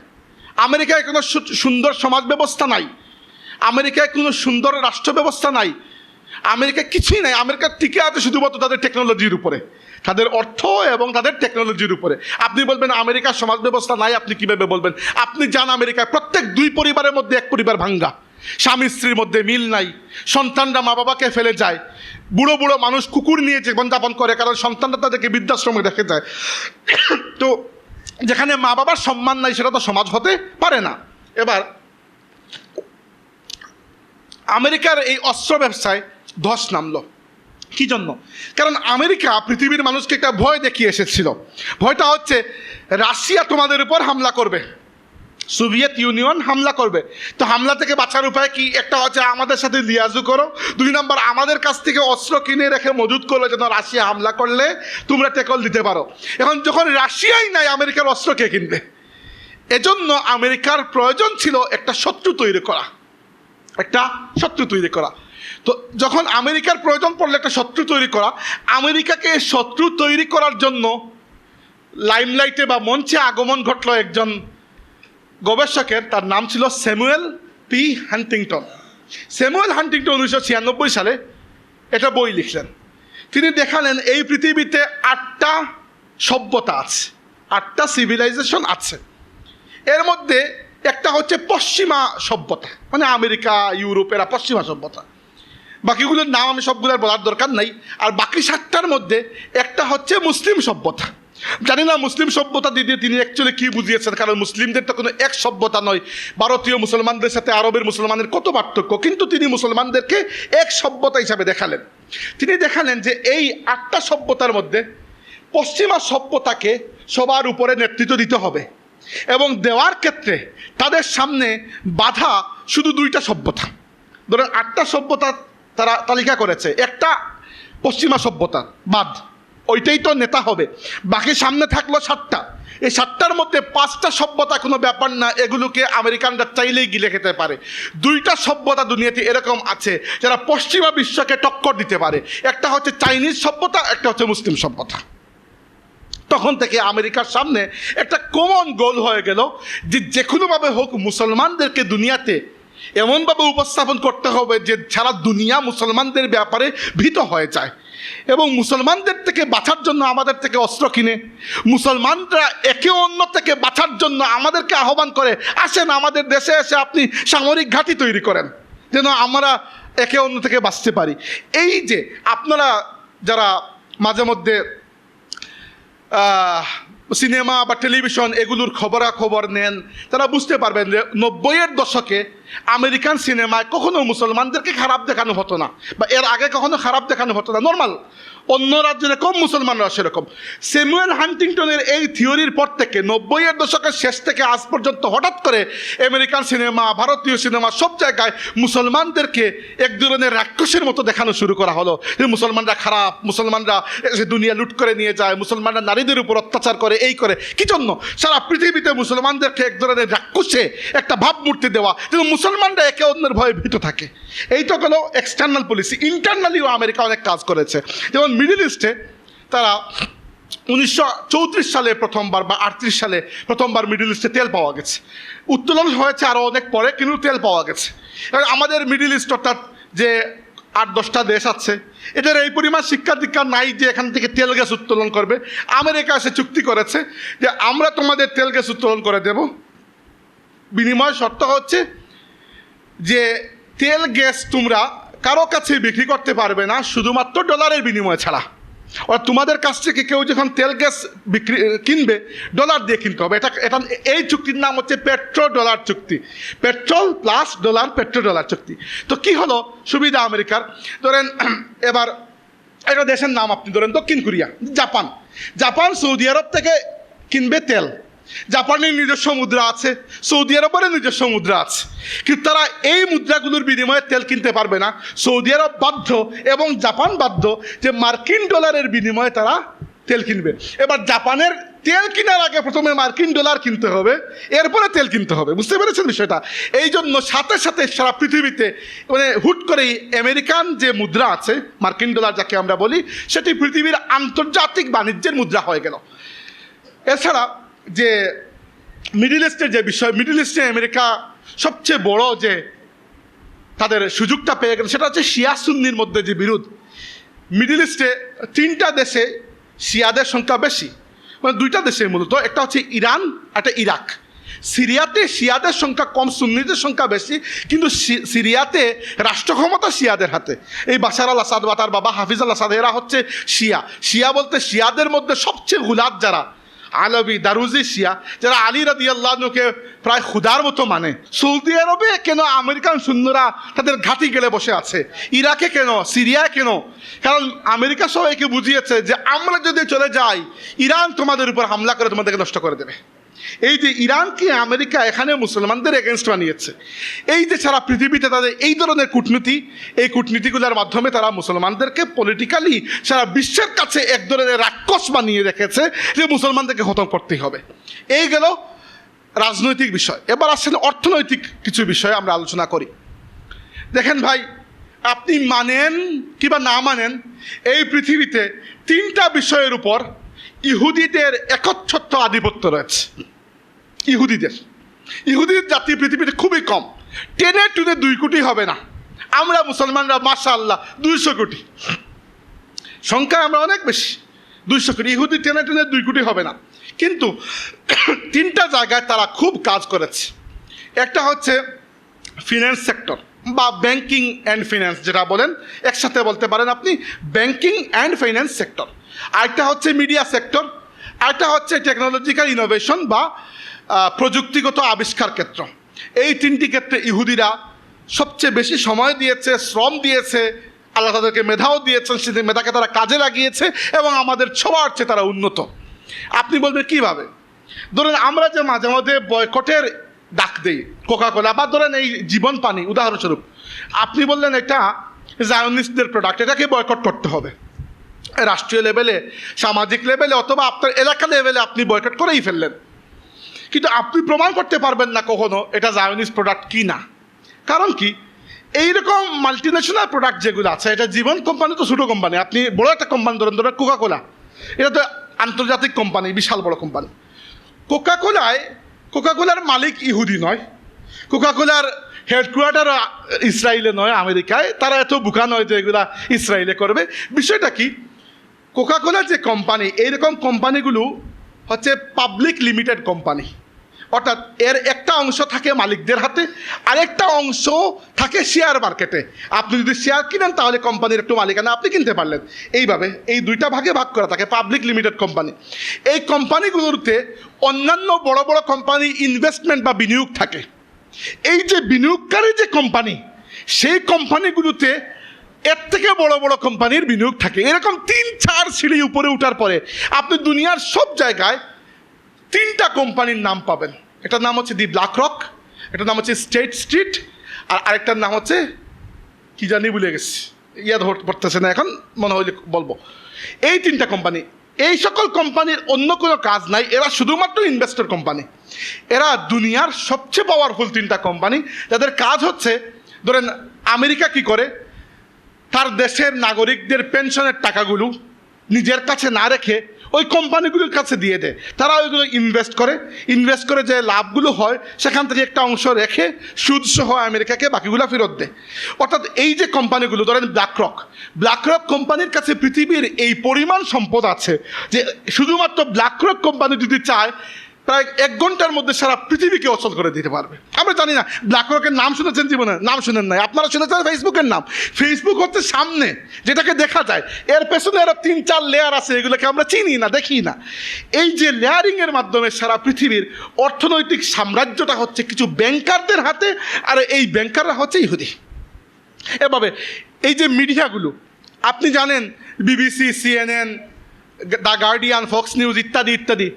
আমেরিকায় কোনো সুন্দর সমাজ ব্যবস্থা নাই, আমেরিকায় কোনো সুন্দর রাষ্ট্র ব্যবস্থা নাই, আমেরিকা কিছুই নাই। আমেরিকা টিকে আছে শুধুমাত্র তাদের টেকনোলজির উপরে, তাদের অর্থ এবং তাদের টেকনোলজির উপরে। আপনি বলবেন আমেরিকার সমাজ ব্যবস্থা নাই, আপনি কীভাবে বলবেন? আপনি যান আমেরিকায়, প্রত্যেক 2 পরিবারের মধ্যে 1 পরিবার ভাঙ্গা, স্বামী স্ত্রীর মধ্যে মিল নাই, সন্তানরা মা বাবাকে ফেলে যায়, বুড়ো বুড়ো মানুষ কুকুর নিয়ে জীবনযাপন করে, কারণ সন্তানরা তাদেরকে বৃদ্ধাশ্রমে রেখে যায়। তো যেখানে মা বাবার সম্মান নাই, সেটা তো সমাজ হতে পারে না। এবার আমেরিকার এই অস্ত্র ব্যবসায় ধস নামলো। কি জন্য? কারণ আমেরিকা পৃথিবীর মানুষকে একটা ভয় দেখিয়ে এসেছিল। ভয়টা হচ্ছে রাশিয়া তোমাদের উপর হামলা করবে, সোভিয়েত ইউনিয়ন হামলা করবে। তো হামলা থেকে বাঁচার উপায় কি? একটা হচ্ছে আমাদের সাথে লিয়াজু করো, 2 নম্বর আমাদের কাছ থেকে অস্ত্র কিনে রেখে মজুত করলে যেন রাশিয়া হামলা করলে তোমরা টেকল দিতে পারো। এখন যখন রাশিয়াই নাই, আমেরিকার অস্ত্র কে কিনবে? এজন্য আমেরিকার প্রয়োজন ছিল একটা শত্রু তৈরি করা, একটা শত্রু তৈরি করা। তো যখন আমেরিকার প্রয়োজন পড়লে একটা শত্রু তৈরি করা, আমেরিকাকে শত্রু তৈরি করার জন্য লাইমলাইটে বা মঞ্চে আগমন ঘটলো একজন গবেষকের। তার নাম ছিল Samuel P Huntington. Samuel Huntington 1996 সালে এটা বই লিখলেন। তিনি দেখালেন এই পৃথিবীতে 8টা সভ্যতা আছে, 8টা সিভিলাইজেশন আছে। এর মধ্যে একটা হচ্ছে পশ্চিমা সভ্যতা, মানে আমেরিকা, ইউরোপ, এরা পশ্চিমা সভ্যতা। বাকিগুলোর নাম আমি সবগুলোর বলার দরকার নাই। আর বাকি 7টার মধ্যে একটা হচ্ছে মুসলিম সভ্যতা। জানি না মুসলিম সভ্যতা দিয়ে তিনি অ্যাকচুয়ালি কী বুঝিয়েছেন, কারণ মুসলিমদের তো কোনো এক সভ্যতা নয়। ভারতীয় মুসলমানদের সাথে আরবের মুসলমানের কত পার্থক্য, কিন্তু তিনি মুসলমানদেরকে এক সভ্যতা হিসাবে দেখালেন। তিনি দেখালেন যে এই 8টা সভ্যতার মধ্যে পশ্চিমা সভ্যতাকে সবার উপরে নেতৃত্ব দিতে হবে, এবং দেওয়ার ক্ষেত্রে তাদের সামনে বাধা শুধু 2টা সভ্যতা। ধরেন 8টা সভ্যতা তারা তালিকা করেছে, একটা পশ্চিমা সভ্যতা বাদ, ওইটাই তো নেতা হবে। বাকি সামনে থাকলো 7টা। এই 7টার মধ্যে 5টা সভ্যতা কোনো ব্যাপার না, এগুলোকে আমেরিকানরা চাইলেই গিলে খেতে পারে। 2টা সভ্যতা দুনিয়াতে এরকম আছে যারা পশ্চিমা বিশ্বকে টক্কর দিতে পারে, একটা হচ্ছে চাইনিজ সভ্যতা, একটা হচ্ছে মুসলিম সভ্যতা। তখন থেকে আমেরিকার সামনে একটা কমন গোল হয়ে গেল যে যে কোনোভাবে হোক মুসলমানদেরকে দুনিয়াতে এমনভাবে উপস্থাপন করতে হবে যে সারা দুনিয়া মুসলমানদের ব্যাপারে ভীত হয়ে যায়, এবং মুসলমানদের থেকে বাঁচার জন্য আমাদের থেকে অস্ত্র কিনে, মুসলমানরা একে অন্য থেকে বাঁচার জন্য আমাদেরকে আহ্বান করে, আসেন আমাদের দেশে এসে আপনি সামরিক ঘাঁটি তৈরি করেন যেন আমরা একে অন্য থেকে বাঁচতে পারি। এই যে আপনারা যারা মাঝে মধ্যে সিনেমা বা টেলিভিশন এগুলোর খবরাখবর নেন, তারা বুঝতে পারবেন যে 90-এর দশকে আমেরিকান সিনেমায় কখনো মুসলমানদেরকে খারাপ দেখানো হতো না, বা এর আগে কখনো খারাপ দেখানো হতো না, নর্মাল। অন্য রাজ্যে যেরকম মুসলমানরা সেরকম। স্যামুয়েল হান্টিংটনের এই থিওরির পর থেকে 90-এর দশকের শেষ থেকে আজ পর্যন্ত হঠাৎ করে আমেরিকান সিনেমা, ভারতীয় সিনেমা সব জায়গায় মুসলমানদেরকে এক ধরনের রাক্ষসের মতো দেখানো শুরু করা হলো যে মুসলমানরা খারাপ, মুসলমানরা দুনিয়া লুট করে নিয়ে যায়, মুসলমানরা নারীদের উপর অত্যাচার করে, এই করে। কি জন্য? সারা পৃথিবীতে মুসলমানদেরকে এক ধরনের রাক্ষসে একটা ভাবমূর্তি দেওয়া, যেন মুসলমানরা একে অন্যের ভয়ে ভীত থাকে। এইটা হলো এক্সটার্নাল পলিসি। ইন্টারনালিও আমেরিকা অনেক কাজ করেছে। যেমন মিডল ইস্টে তারা 1934 সালে প্রথমবার বা 38 সালে প্রথমবার মিডল ইস্টে তেল পাওয়া গেছে। উত্তোলন হয়েছে আরও অনেক পরে, কিন্তু তেল পাওয়া গেছে। আমাদের মিডল ইস্ট অর্থাৎ যে 8-10টা দেশ আছে, এদের এই পরিমাণ শিক্ষা দীক্ষা নাই যে এখান থেকে তেল গ্যাস উত্তোলন করবে। আমেরিকা এসে চুক্তি করেছে যে আমরা তোমাদের তেল গ্যাস উত্তোলন করে দেব, বিনিময় শর্ত হচ্ছে যে তেল গ্যাস তোমরা কারো কাছে বিক্রি করতে পারবে না, শুধুমাত্র ডলারের বিনিময়ে ছাড়া। আর তোমাদের কাছ থেকে কেউ যখন তেল গ্যাস বিক্রি কিনবে, ডলার দিয়ে কিনতে হবে। এটা এই চুক্তির নাম হচ্ছে পেট্রো ডলার চুক্তি। Petrol plus dollar, petro dollar চুক্তি। তো কি হলো সুবিধা আমেরিকার? ধরেন এবার একটা দেশের নাম আপনি ধরেন দক্ষিণ কোরিয়া, জাপান। জাপান সৌদি আরব থেকে কিনবে তেল। জাপানের নিজস্ব মুদ্রা আছে, সৌদি আরবের নিজস্ব মুদ্রা আছে, কিন্তু তারা এই মুদ্রাগুলোর বিনিময়ে তেল কিনতে পারবে না। সৌদি আরব বাধ্য এবং জাপান বাধ্য যে মার্কিন ডলারের বিনিময়ে তারা তেল কিনবে। এবার জাপানের তেল কেনার আগে প্রথমে মার্কিন ডলার কিনতে হবে, এরপরে তেল কিনতে হবে। বুঝতে পেরেছেন বিষয়টা? এই জন্য সাথে সাথে সারা পৃথিবীতে মানে হুট করেই আমেরিকান যে মুদ্রা আছে, মার্কিন ডলার যাকে আমরা বলি, সেটি পৃথিবীর আন্তর্জাতিক বাণিজ্যের মুদ্রা হয়ে গেল। এছাড়া যে মিডল ইস্টের যে বিষয়, মিডল ইস্টে আমেরিকা সবচেয়ে বড় যে তাদের সুযোগটা পেয়ে গেল সেটা হচ্ছে শিয়া সুন্নির মধ্যে যে বিরোধ। মিডল ইস্টে 3টা দেশে শিয়াদের সংখ্যা বেশি, মানে 2টা দেশে মূলত, একটা হচ্ছে ইরান, একটা ইরাক। সিরিয়াতে শিয়াদের সংখ্যা কম, সুন্নিদের সংখ্যা বেশি, কিন্তু সিরিয়াতে রাষ্ট্র ক্ষমতা শিয়াদের হাতে। এই বাশার আল আসাদ বা তার বাবা হাফিজ আল আসাদ এরা হচ্ছে শিয়া। শিয়া বলতে শিয়াদের মধ্যে সবচেয়ে গুলাদ যারা, আলবি দারুজি শিয়া, যারা আলী রাদিয়াল্লাহুকে প্রায় খুদার মতো মানে। সৌদি আরবে কেন আমেরিকান সৈন্যরা তাদের ঘাঁটি গেলে বসে আছে? ইরাকে কেন? সিরিয়ায় কেন? কারণ আমেরিকা সবাইকে বুঝিয়েছে যে আমরা যদি চলে যাই, ইরান তোমাদের উপর হামলা করে তোমাদেরকে নষ্ট করে দেবে। এই যে ইরানকে আমেরিকা এখানে মুসলমানদের এগেনস্ট বানিয়েছে, এই যে সারা পৃথিবীতে তাদের এই ধরনের কূটনীতি, এই কূটনীতিগুলোর মাধ্যমে তারা মুসলমানদেরকে পলিটিক্যালি সারা বিশ্বের কাছে এক ধরনের রাক্ষস বানিয়ে রেখেছে যে মুসলমানদেরকে খতম করতেই হবে। এই গেল রাজনৈতিক বিষয়। এবার আসলে অর্থনৈতিক কিছু বিষয় আমরা আলোচনা করি। দেখেন ভাই, আপনি মানেন কিংবা না মানেন, এই পৃথিবীতে 3টা বিষয়ের উপর ইহুদিদের একচ্ছত্র আধিপত্য রয়েছে। ইহুদির জাতি পৃথিবীতে খুবই কম, 10 2 কোটি হবে না। আমরা মুসলমানরা মাশাআল্লাহ 200 কোটি, সংখ্যায় আমরা অনেক বেশি, 200 কোটি। ইহুদি 10 2 কোটি হবে না, কিন্তু 3টা জায়গায় তারা খুব কাজ করেছে। একটা হচ্ছে ফিন্যান্স সেক্টর বা ব্যাংকিং অ্যান্ড ফিন্যান্স, যেটা বলেন একসাথে বলতে পারেন আপনি, ব্যাংকিং অ্যান্ড ফাইন্যান্স সেক্টর। আরেকটা হচ্ছে মিডিয়া সেক্টর, আরেকটা হচ্ছে টেকনোলজিক্যাল ইনোভেশন বা প্রযুক্তিগত আবিষ্কার ক্ষেত্র। এই 3টি ক্ষেত্রে ইহুদিরা সবচেয়ে বেশি সময় দিয়েছে, শ্রম দিয়েছে, আল্লাহ তাদেরকে মেধাও দিয়েছেন, সেই মেধাকে তারা কাজে লাগিয়েছে এবং আমাদের সবার চেয়ে তারা উন্নত। আপনি বলবেন কীভাবে? ধরেন আমরা যে মাঝে মাঝে বয়কটের ডাক দিই, কোকাকোলা বা ধরেন এই জীবন পানি উদাহরণস্বরূপ, আপনি বললেন এটা জায়নিস্টদের প্রোডাক্ট, এটাকে বয়কট করতে হবে। রাষ্ট্রীয় লেভেলে, সামাজিক লেভেলে অথবা আপনার এলাকা লেভেলে আপনি বয়কট করেই ফেললেন, কিন্তু আপনি প্রমাণ করতে পারবেন না কখনো এটা জায়নিস্ট প্রোডাক্ট কি না। কারণ কি? এইরকম মাল্টিন্যাশনাল প্রোডাক্ট যেগুলো আছে, এটা জীবন কোম্পানি তো ছোটো কোম্পানি, আপনি বড় একটা কোম্পানি ধরেন কোকাকোলা, এটা তো আন্তর্জাতিক কোম্পানি, বিশাল বড় কোম্পানি। কোকাকোলার মালিক ইহুদি নয়, কোকাকোলার হেডকোয়ার্টার ইসরায়েলে নয়, আমেরিকায়। তারা এত বোকা নয় যে এগুলা ইসরায়েলে করবে। বিষয়টা কি? কোকাকোলার যে কোম্পানি, এইরকম কোম্পানিগুলো হচ্ছে পাবলিক লিমিটেড কোম্পানি, অর্থাৎ এর একটা অংশ থাকে মালিকদের হাতে, আরেকটা অংশ থাকে শেয়ার মার্কেটে। আপনি যদি শেয়ার কিনেন তাহলে কোম্পানির একটু মালিকানা আপনি কিনতে পারলেন। এইভাবে এই 2টা ভাগে ভাগ করা থাকে পাবলিক লিমিটেড কোম্পানি। এই কোম্পানিগুলোতে অন্যান্য বড় বড় কোম্পানি ইনভেস্টমেন্ট বা বিনিয়োগ থাকে। এই যে বিনিয়োগকারী যে কোম্পানি, সেই কোম্পানিগুলোতে এর থেকে বড় বড় কোম্পানির বিনিয়োগ থাকে। এরকম 3-4 সিঁড়ি উপরে ওঠার পরে আপনি দুনিয়ার সব জায়গায় 3টা কোম্পানির নাম পাবেন। এটার নাম হচ্ছে দি ব্ল্যাক রক, এটার নাম হচ্ছে স্টেট স্ট্রিট, আর আরেকটার নাম হচ্ছে কি জানি ভুলে গেছি, ইয়াদ পড়তেছে না এখন, মনে হইলে বলবো। এই 3টা কোম্পানি, এই সকল কোম্পানির অন্য কোনো কাজ নাই, এরা শুধুমাত্র ইনভেস্টর কোম্পানি। এরা দুনিয়ার সবচেয়ে পাওয়ারফুল 3টা কোম্পানি, যাদের কাজ হচ্ছে, ধরেন আমেরিকা কি করে, তার দেশের নাগরিকদের পেনশনের টাকাগুলো নিজের কাছে না রেখে ওই কোম্পানিগুলোর কাছে দিয়ে দেয়। তারা ওইগুলো ইনভেস্ট করে যে লাভগুলো হয় সেখান থেকে একটা অংশ রেখে সুদসহ আমেরিকাকে বাকিগুলো ফেরত দেয়। অর্থাৎ এই যে কোম্পানিগুলো, ধরেন ব্ল্যাকরক কোম্পানির কাছে পৃথিবীর এই পরিমাণ সম্পদ আছে যে শুধুমাত্র ব্ল্যাকরক কোম্পানি যদি চায় প্রায় 1 ঘন্টার মধ্যে সারা পৃথিবীকে অচল করে দিতে পারবে। আমরা জানি না, ব্ল্যাকরকের নাম শুনেছেন জীবনে? নাম শুনেন নাই। আপনারা শুনেছেন ফেসবুকের নাম? ফেসবুক হচ্ছে সামনে, যেটাকে দেখা যায়, এর পেছনে আরও 3-4 লেয়ার আছে, এগুলোকে আমরা চিনি না, দেখি না। এই যে লেয়ারিংয়ের মাধ্যমে সারা পৃথিবীর অর্থনৈতিক সাম্রাজ্যটা হচ্ছে কিছু ব্যাংকারদের হাতে, আর এই ব্যাংকাররা হচ্ছে ইহুদি। এভাবে এই যে মিডিয়াগুলো আপনি জানেন, BBC, CNN, the guardian, Fox news ইত্যাদি ইত্যাদি,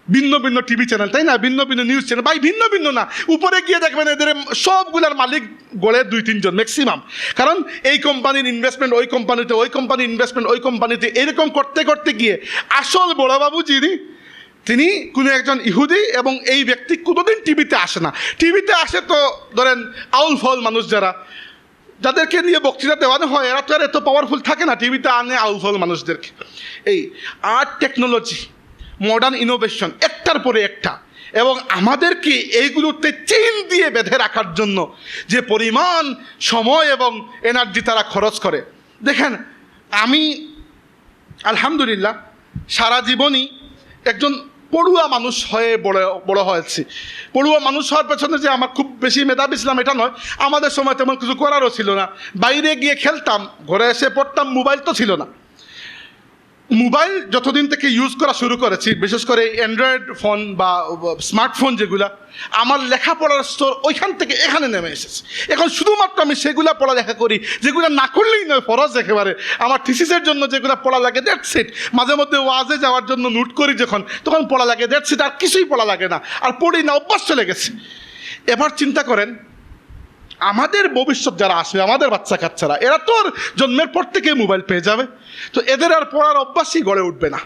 ভিন্ন ভিন্ন টিভি চ্যানেল, তাই না, ভিন্ন ভিন্ন নিউজ চ্যানেল, ভাই ভিন্ন ভিন্ন না, উপরে গিয়ে দেখবেন এদের সবগুলার মালিক গড়ে 2-3 জন ম্যাক্সিমাম। কারণ এই কোম্পানির ইনভেস্টমেন্ট ওই কোম্পানিতে, ওই কোম্পানির ইনভেস্টমেন্ট ওই কোম্পানিতে, এরকম করতে করতে গিয়ে আসল বড়বাবু যিনি, তিনি কোনো একজন ইহুদি এবং এই ব্যক্তি কোনোদিন টিভিতে আসে না। টিভিতে আসে তো ধরেন আউল ফাউল মানুষ যাদেরকে নিয়ে বক্তৃতা দেওয়ানো হয়, এরা তো আর এত পাওয়ারফুল থাকে না, টিভিতে আনে আউল ফাউল মানুষদেরকে। এই আর্ট, টেকনোলজি, মডার্ন ইনোভেশন একটার পরে একটা, এবং আমাদেরকে এইগুলোতে চেইন দিয়ে বেঁধে রাখার জন্য যে পরিমাণ সময় এবং এনার্জি তারা খরচ করে। দেখেন, আমি আলহামদুলিল্লাহ সারা জীবনই একজন পড়ুয়া মানুষ হয়ে বড় হয়েছি। পড়ুয়া মানুষ হওয়ার পেছনে যে আমার খুব বেশি মেধাবী ছিলাম এটা নয়, আমাদের সময় তেমন কিছু করারও ছিল না। বাইরে গিয়ে খেলতাম, ঘরে এসে পড়তাম, মোবাইল তো ছিল না। মোবাইল যতদিন থেকে ইউজ করা শুরু করেছি, বিশেষ করে অ্যান্ড্রয়েড ফোন বা স্মার্টফোন যেগুলা, আমার লেখাপড়ার স্তর ওইখান থেকে এখানে নেমে এসেছে। এখন শুধুমাত্র আমি সেগুলা পড়ালেখা করি যেগুলো না করলেই নয়, ফরজ একেবারে। আমার থিসিসের জন্য যেগুলো পড়া লাগে দ্যাটস ইট। মাঝে মধ্যে ওয়াজে যাওয়ার জন্য নোট করি তখন পড়া লাগে দ্যাটস ইট, আর কিছুই পড়া লাগে না, আর পড়ি না, অভ্যাস চলে গেছে। এবার চিন্তা করেন, আমাদের ভবিষ্যৎ যারা আসবে, আমাদের বাচ্চা কাচ্চারা, এরা তো জন্মের পর থেকে মোবাইল পেয়ে যাবে, তো এদের আর পড়ার অভ্যাসই গড়ে উঠবে না।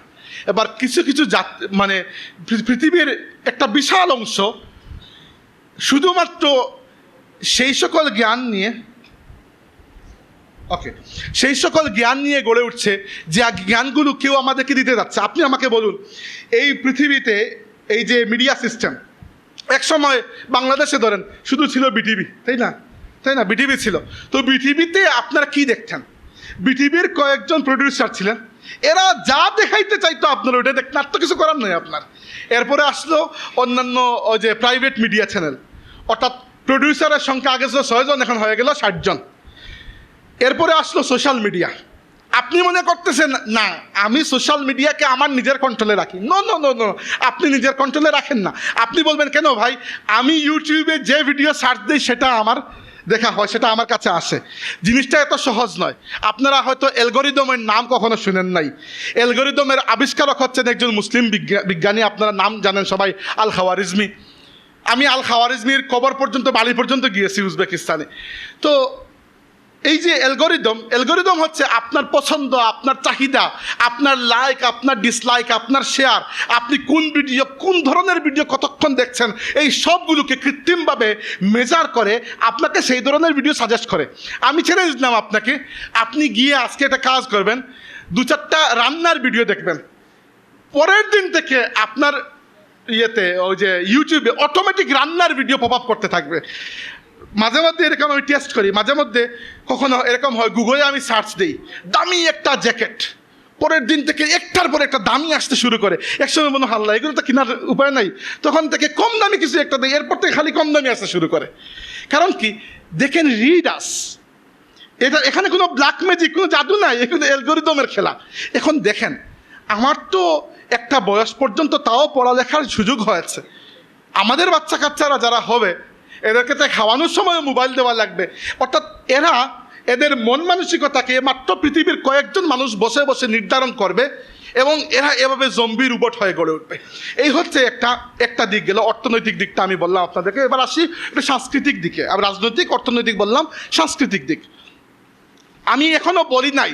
এবার কিছু মানে পৃথিবীর একটা বিশাল অংশ শুধুমাত্র সেই সকল জ্ঞান নিয়ে গড়ে উঠছে যে জ্ঞানগুলো কেউ আমাদেরকে দিতে যাচ্ছে। আপনি আমাকে বলুন, এই পৃথিবীতে এই যে মিডিয়া সিস্টেম, এক সময় বাংলাদেশে ধরেন শুধু ছিল বিটিভি, তাই না? বিটিভি ছিল। তো বিটিভিতে আপনারা কি দেখতেন? বিটিভির কয়েকজন প্রডিউসার ছিলেন, এরা যা দেখাইতে চাইতো আপনারা ওইটা দেখতেন, আর তো কিছু করার নয় আপনার। এরপরে আসলো অন্যান্য ওই যে প্রাইভেট মিডিয়া চ্যানেল, অর্থাৎ প্রডিউসারের সংখ্যা আগে ছিল 6 জন, এখন হয়ে গেল 60 জন। এরপরে আসলো সোশ্যাল মিডিয়া। আপনি মনে করতেছেন না আমি সোশ্যাল মিডিয়াকে আমার নিজের কন্ট্রোলে রাখি। নো, আপনি নিজের কন্ট্রোলে রাখেন না। আপনি বলবেন, কেন ভাই, আমি ইউটিউবে যে ভিডিও সার্চ দিই সেটা আমার দেখা হয়, সেটা আমার কাছে আসে। জিনিসটা এত সহজ নয়। আপনারা হয়তো অ্যালগরিদমের নাম কখনো শুনেন নাই। অ্যালগরিদমের আবিষ্কারক হচ্ছেন একজন মুসলিম বিজ্ঞানী, আপনারা নাম জানেন সবাই, আল খাওয়ারিজমি। আমি আল খাওয়ারিজমির কবর পর্যন্ত, বালি পর্যন্ত গিয়েছি উজবেকিস্তানে। তো এই যে অ্যালগরিদম হচ্ছে আপনার পছন্দ, আপনার চাহিদা, আপনার লাইক, আপনার ডিসলাইক, আপনার শেয়ার, আপনি কোন ধরনের ভিডিও কতক্ষণ দেখছেন, এই সবগুলোকে কৃত্রিমভাবে মেজার করে আপনাকে সেই ধরনের ভিডিও সাজেস্ট করে। আমি চ্যালেঞ্জ দিলাম আপনাকে, আপনি গিয়ে আজকে একটা কাজ করবেন, 2-4টা রান্নার ভিডিও দেখবেন, পরের দিন থেকে আপনার ওই যে ইউটিউবে অটোমেটিক রান্নার ভিডিও পপ আপ করতে থাকবে। মাঝে মধ্যে এরকম আমি টেস্ট করি, মাঝে মধ্যে কখনো এরকম হয়, গুগলে আমি সার্চ দিই দামি একটা জ্যাকেট, পরের দিন থেকে একটার পর একটা দামি আসতে শুরু করে। একসময় মনে হাল্লা, এগুলো তো কেনার উপায় নাই, তখন থেকে কম দামি কিছু একটা দেয়, এরপর থেকে খালি কম দামি আসতে শুরু করে। কারণ কি, দেখেন, রিড আস, এখানে কোনো ব্ল্যাক ম্যাজিক, কোনো জাদু নাই, এখানে অ্যালগরিদমের খেলা। এখন দেখেন, আমার তো একটা বয়স পর্যন্ত তাও পড়ালেখার সুযোগ হয়েছে, আমাদের বাচ্চা কাচ্চারা যারা হবে, এদেরকে তো খাওয়ানোর সময় মোবাইল দেওয়া লাগবে। অর্থাৎ এদের মন মানসিকতাকে মাত্র পৃথিবীর কয়েকজন মানুষ বসে বসে নির্ধারণ করবে, এবং এরা এভাবে জম্বি রোবট হয়ে গড়ে উঠবে। এই হচ্ছে একটা দিক গেল, অর্থনৈতিক দিকটা আমি বললাম আপনাদেরকে। এবার আসি একটা সাংস্কৃতিক দিকে। আমি রাজনৈতিক, অর্থনৈতিক বললাম, সাংস্কৃতিক দিক আমি এখনো বলি নাই।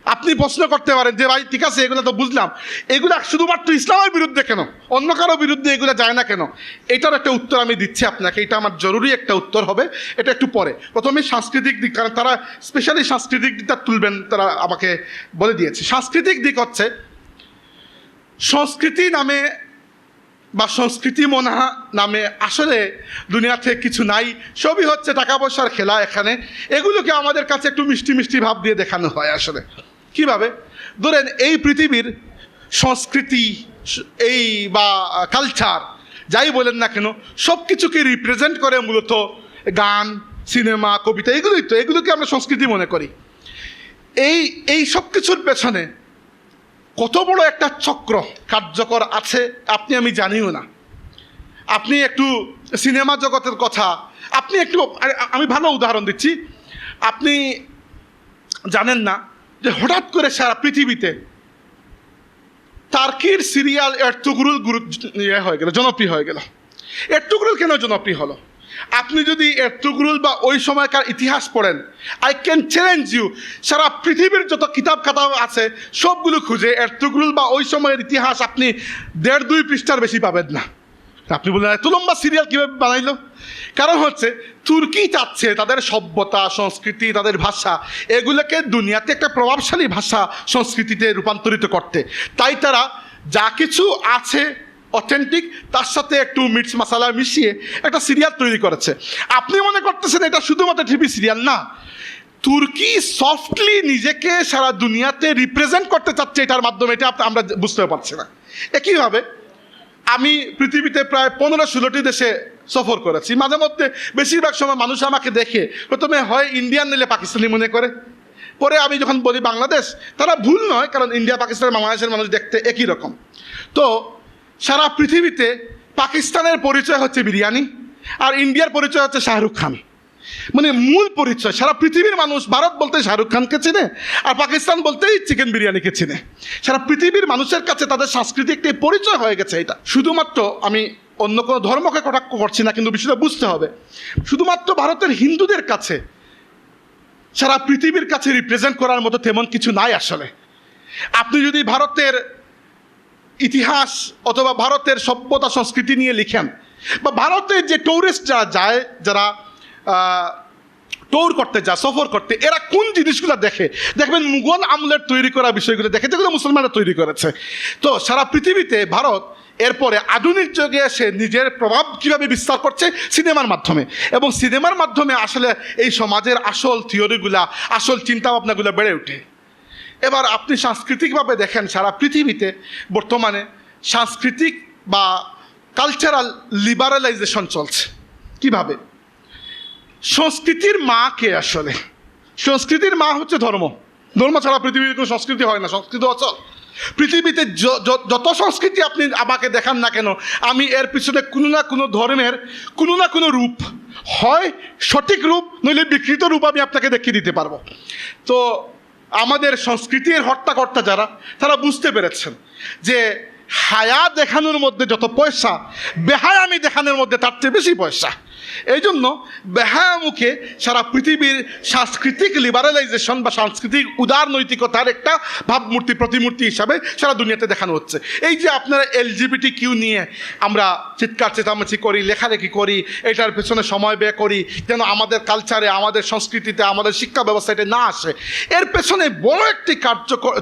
আপনি প্রশ্ন করতে পারেন যে ভাই ঠিক আছে, এগুলো তো বুঝলাম, এগুলা শুধুমাত্র ইসলামের বিরুদ্ধে কেন, অন্য কারো বিরুদ্ধে এগুলো যায় না কেন? এটার একটা উত্তর আমি দিচ্ছি আপনাকে, এটা আমার জরুরি একটা উত্তর হবে, এটা একটু পরে। প্রথমে সাংস্কৃতিক দিক, কারণ তারা স্পেশালি সাংস্কৃতিক দিকটা তুলবেন, তারা আমাকে বলে দিয়েছে। সাংস্কৃতিক দিক হচ্ছে, সংস্কৃতি নামে বা সংস্কৃতি মনা নামে আসলে দুনিয়াতে কিছু নাই, সবই হচ্ছে টাকা পয়সার খেলা। এখানে এগুলোকে আমাদের কাছে একটু মিষ্টি মিষ্টি ভাব দিয়ে দেখানো হয়। আসলে কিভাবে, ধরেন এই পৃথিবীর সংস্কৃতি, এই বা কালচার যাই বলেন না কেন, সব কিছুকে রিপ্রেজেন্ট করে মূলত গান, সিনেমা, কবিতা, এগুলোকে আমরা সংস্কৃতি মনে করি। এই সব কিছুর পেছনে কত বড় একটা চক্র কার্যকর আছে আমি জানিও না। আপনি একটু সিনেমা জগতের কথা, আমি ভালো উদাহরণ দিচ্ছি, আপনি জানেন না যে হঠাৎ করে সারা পৃথিবীতে টার্কির সিরিয়াল এরতুগরুল হয়ে গেল, জনপ্রিয় হয়ে গেল। এরতুগরুল কেন জনপ্রিয় হলো? আপনি যদি এর্তুগরুল বা ওই সময়কার ইতিহাস পড়েন, আই ক্যান চ্যালেঞ্জ ইউ, সারা পৃথিবীর যত কিতাব খাতা আছে সবগুলো খুঁজে এর্তুগরুল বা ওই সময়ের ইতিহাস আপনি 1.5-2 পৃষ্ঠার বেশি পাবেন না। আপনি বললেন এত লম্বা সিরিয়াল কীভাবে বানাইলো? কারণ হচ্ছে তুর্কি চাচ্ছে তাদের সভ্যতা, সংস্কৃতি, তাদের ভাষা এগুলোকে দুনিয়াতে একটা প্রভাবশালী ভাষা সংস্কৃতিতে রূপান্তরিত করতে। তাই তারা যা কিছু আছে অথেন্টিক তার সাথে একটু মিক্স মশলা মিশিয়ে একটা সিরিয়াল তৈরি করেছে। আপনি মনে করতেছেন এটা শুধুমাত্র টিভি সিরিয়াল না, তুর্কি সফটলি নিজেকে সারা দুনিয়াতে রিপ্রেজেন্ট করতে চাচ্ছে এটার মাধ্যমে, এটা আমরা বুঝতে পারছি না। একইভাবে আমি পৃথিবীতে প্রায় 15-16টি দেশে সফর করেছি। মাঝে মধ্যে বেশিরভাগ সময় মানুষ আমাকে দেখে প্রথমে হয় ইন্ডিয়ান নিলে পাকিস্তানি মনে করে, পরে আমি যখন বলি বাংলাদেশ, তারা ভুল নয়, কারণ ইন্ডিয়া পাকিস্তান বাংলাদেশের মানুষ দেখতে একই রকম। তো সারা পৃথিবীতে পাকিস্তানের পরিচয় হচ্ছে বিরিয়ানি, আর ইন্ডিয়ার পরিচয় হচ্ছে শাহরুখ খান। মানে মূল পরিচয়, সারা পৃথিবীর মানুষ ভারত বলতে শাহরুখ খানকে চিনে, আর পাকিস্তান বলতেই চিকেন বিরিয়ানিকে চিনে। সারা পৃথিবীর মানুষের কাছে তাদের সাংস্কৃতিক একটি পরিচয় হয়ে গেছে এটা। শুধুমাত্র আমি অন্য কোনো ধর্মকে কটাক্ষ করছি না, কিন্তু বিষয়টা বুঝতে হবে, শুধুমাত্র ভারতের হিন্দুদের কাছে সারা পৃথিবীর কাছে রিপ্রেজেন্ট করার মতো তেমন কিছু নাই আসলে। আপনি যদি ভারতের ইতিহাস অথবা ভারতের সভ্যতা সংস্কৃতি নিয়ে লিখেন, বা ভারতের যে ট্যুরিস্ট যারা যায়, যারা ট্যুর করতে যায়, সফর করতে, এরা কোন জিনিসগুলো দেখে, দেখবেন মুঘল আমলের তৈরি করা বিষয়গুলো দেখে, যেগুলো মুসলমানরা তৈরি করেছে। তো সারা পৃথিবীতে ভারত এরপরে আধুনিক যুগে এসে নিজের প্রভাব কীভাবে বিস্তার করছে সিনেমার মাধ্যমে, এবং সিনেমার মাধ্যমে আসলে এই সমাজের আসল থিওরিগুলা, আসল চিন্তাভাবনাগুলো বেড়ে ওঠে। এবার আপনি সাংস্কৃতিকভাবে দেখেন সারা পৃথিবীতে বর্তমানে সাংস্কৃতিক বা কালচারাল লিবারালাইজেশন চলছে। কিভাবে? সংস্কৃতির মা কে আসলে? সংস্কৃতির মা হচ্ছে ধর্ম। ধর্ম ছাড়া পৃথিবীর কোনো সংস্কৃতি হয় না, সংস্কৃতি অচল। পৃথিবীতে যত সংস্কৃতি আপনি আমাকে দেখান না কেন, আমি এর পিছনে কোনো না কোনো ধর্মের কোনো না কোনো রূপ, হয় সঠিক রূপ নইলে বিকৃত রূপ আমি আপনাকে দেখিয়ে দিতে পারবো। তো আমাদের সংস্কৃতির হর্তাকর্তা যারা, তারা বুঝতে পেরেছেন যে হায়া দেখানোর মধ্যে যত পয়সা, বেহায়ামি দেখানোর মধ্যে তার চেয়ে বেশি পয়সা। এই জন্য বেহায়ামুখে সারা পৃথিবীর সাংস্কৃতিক লিবারালাইজেশন বা সাংস্কৃতিক উদারনৈতিকতার একটা ভাবমূর্তি, প্রতিমূর্তি হিসাবে সারা দুনিয়াতে দেখানো হচ্ছে। এই যে আপনারা LGBTQ নিয়ে আমরা চিৎকার চেঁচামেচি করি, লেখালেখি করি, এটার পেছনে সময় ব্যয় করি যেন আমাদের কালচারে, আমাদের সংস্কৃতিতে, আমাদের শিক্ষা ব্যবস্থাতে না আসে, এর পেছনে বড় একটি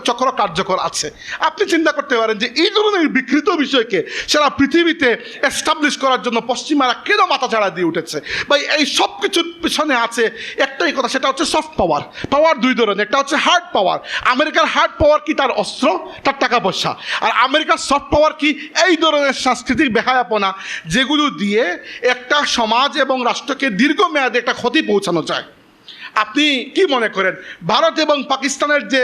চক্র কার্যকর আছে। আপনি চিন্তা করতে পারেন যে এই ধরনের বিকৃত বিষয়কে সারা পৃথিবীতে এস্টাবলিশ করার জন্য পশ্চিমারা কেন মাথা ছাড়া দিয়ে উঠেছে। ভাই এই সব কিছুর পিছনে আছে একটাই কথা, সেটা হচ্ছে সফট পাওয়ার। পাওয়ার দুই ধরনের, একটা হচ্ছে হার্ড পাওয়ার। আমেরিকার হার্ড পাওয়ার কি? তার অস্ত্র, তার টাকা পয়সা। আর আমেরিকার সফট পাওয়ার কি? এই ধরনের সাংস্কৃতিক বেহায়াপনা, যেগুলো দিয়ে একটা সমাজ এবং রাষ্ট্রকে দীর্ঘমেয়াদে একটা ক্ষতি পৌঁছানো যায়। আপনি কি মনে করেন ভারত এবং পাকিস্তানের যে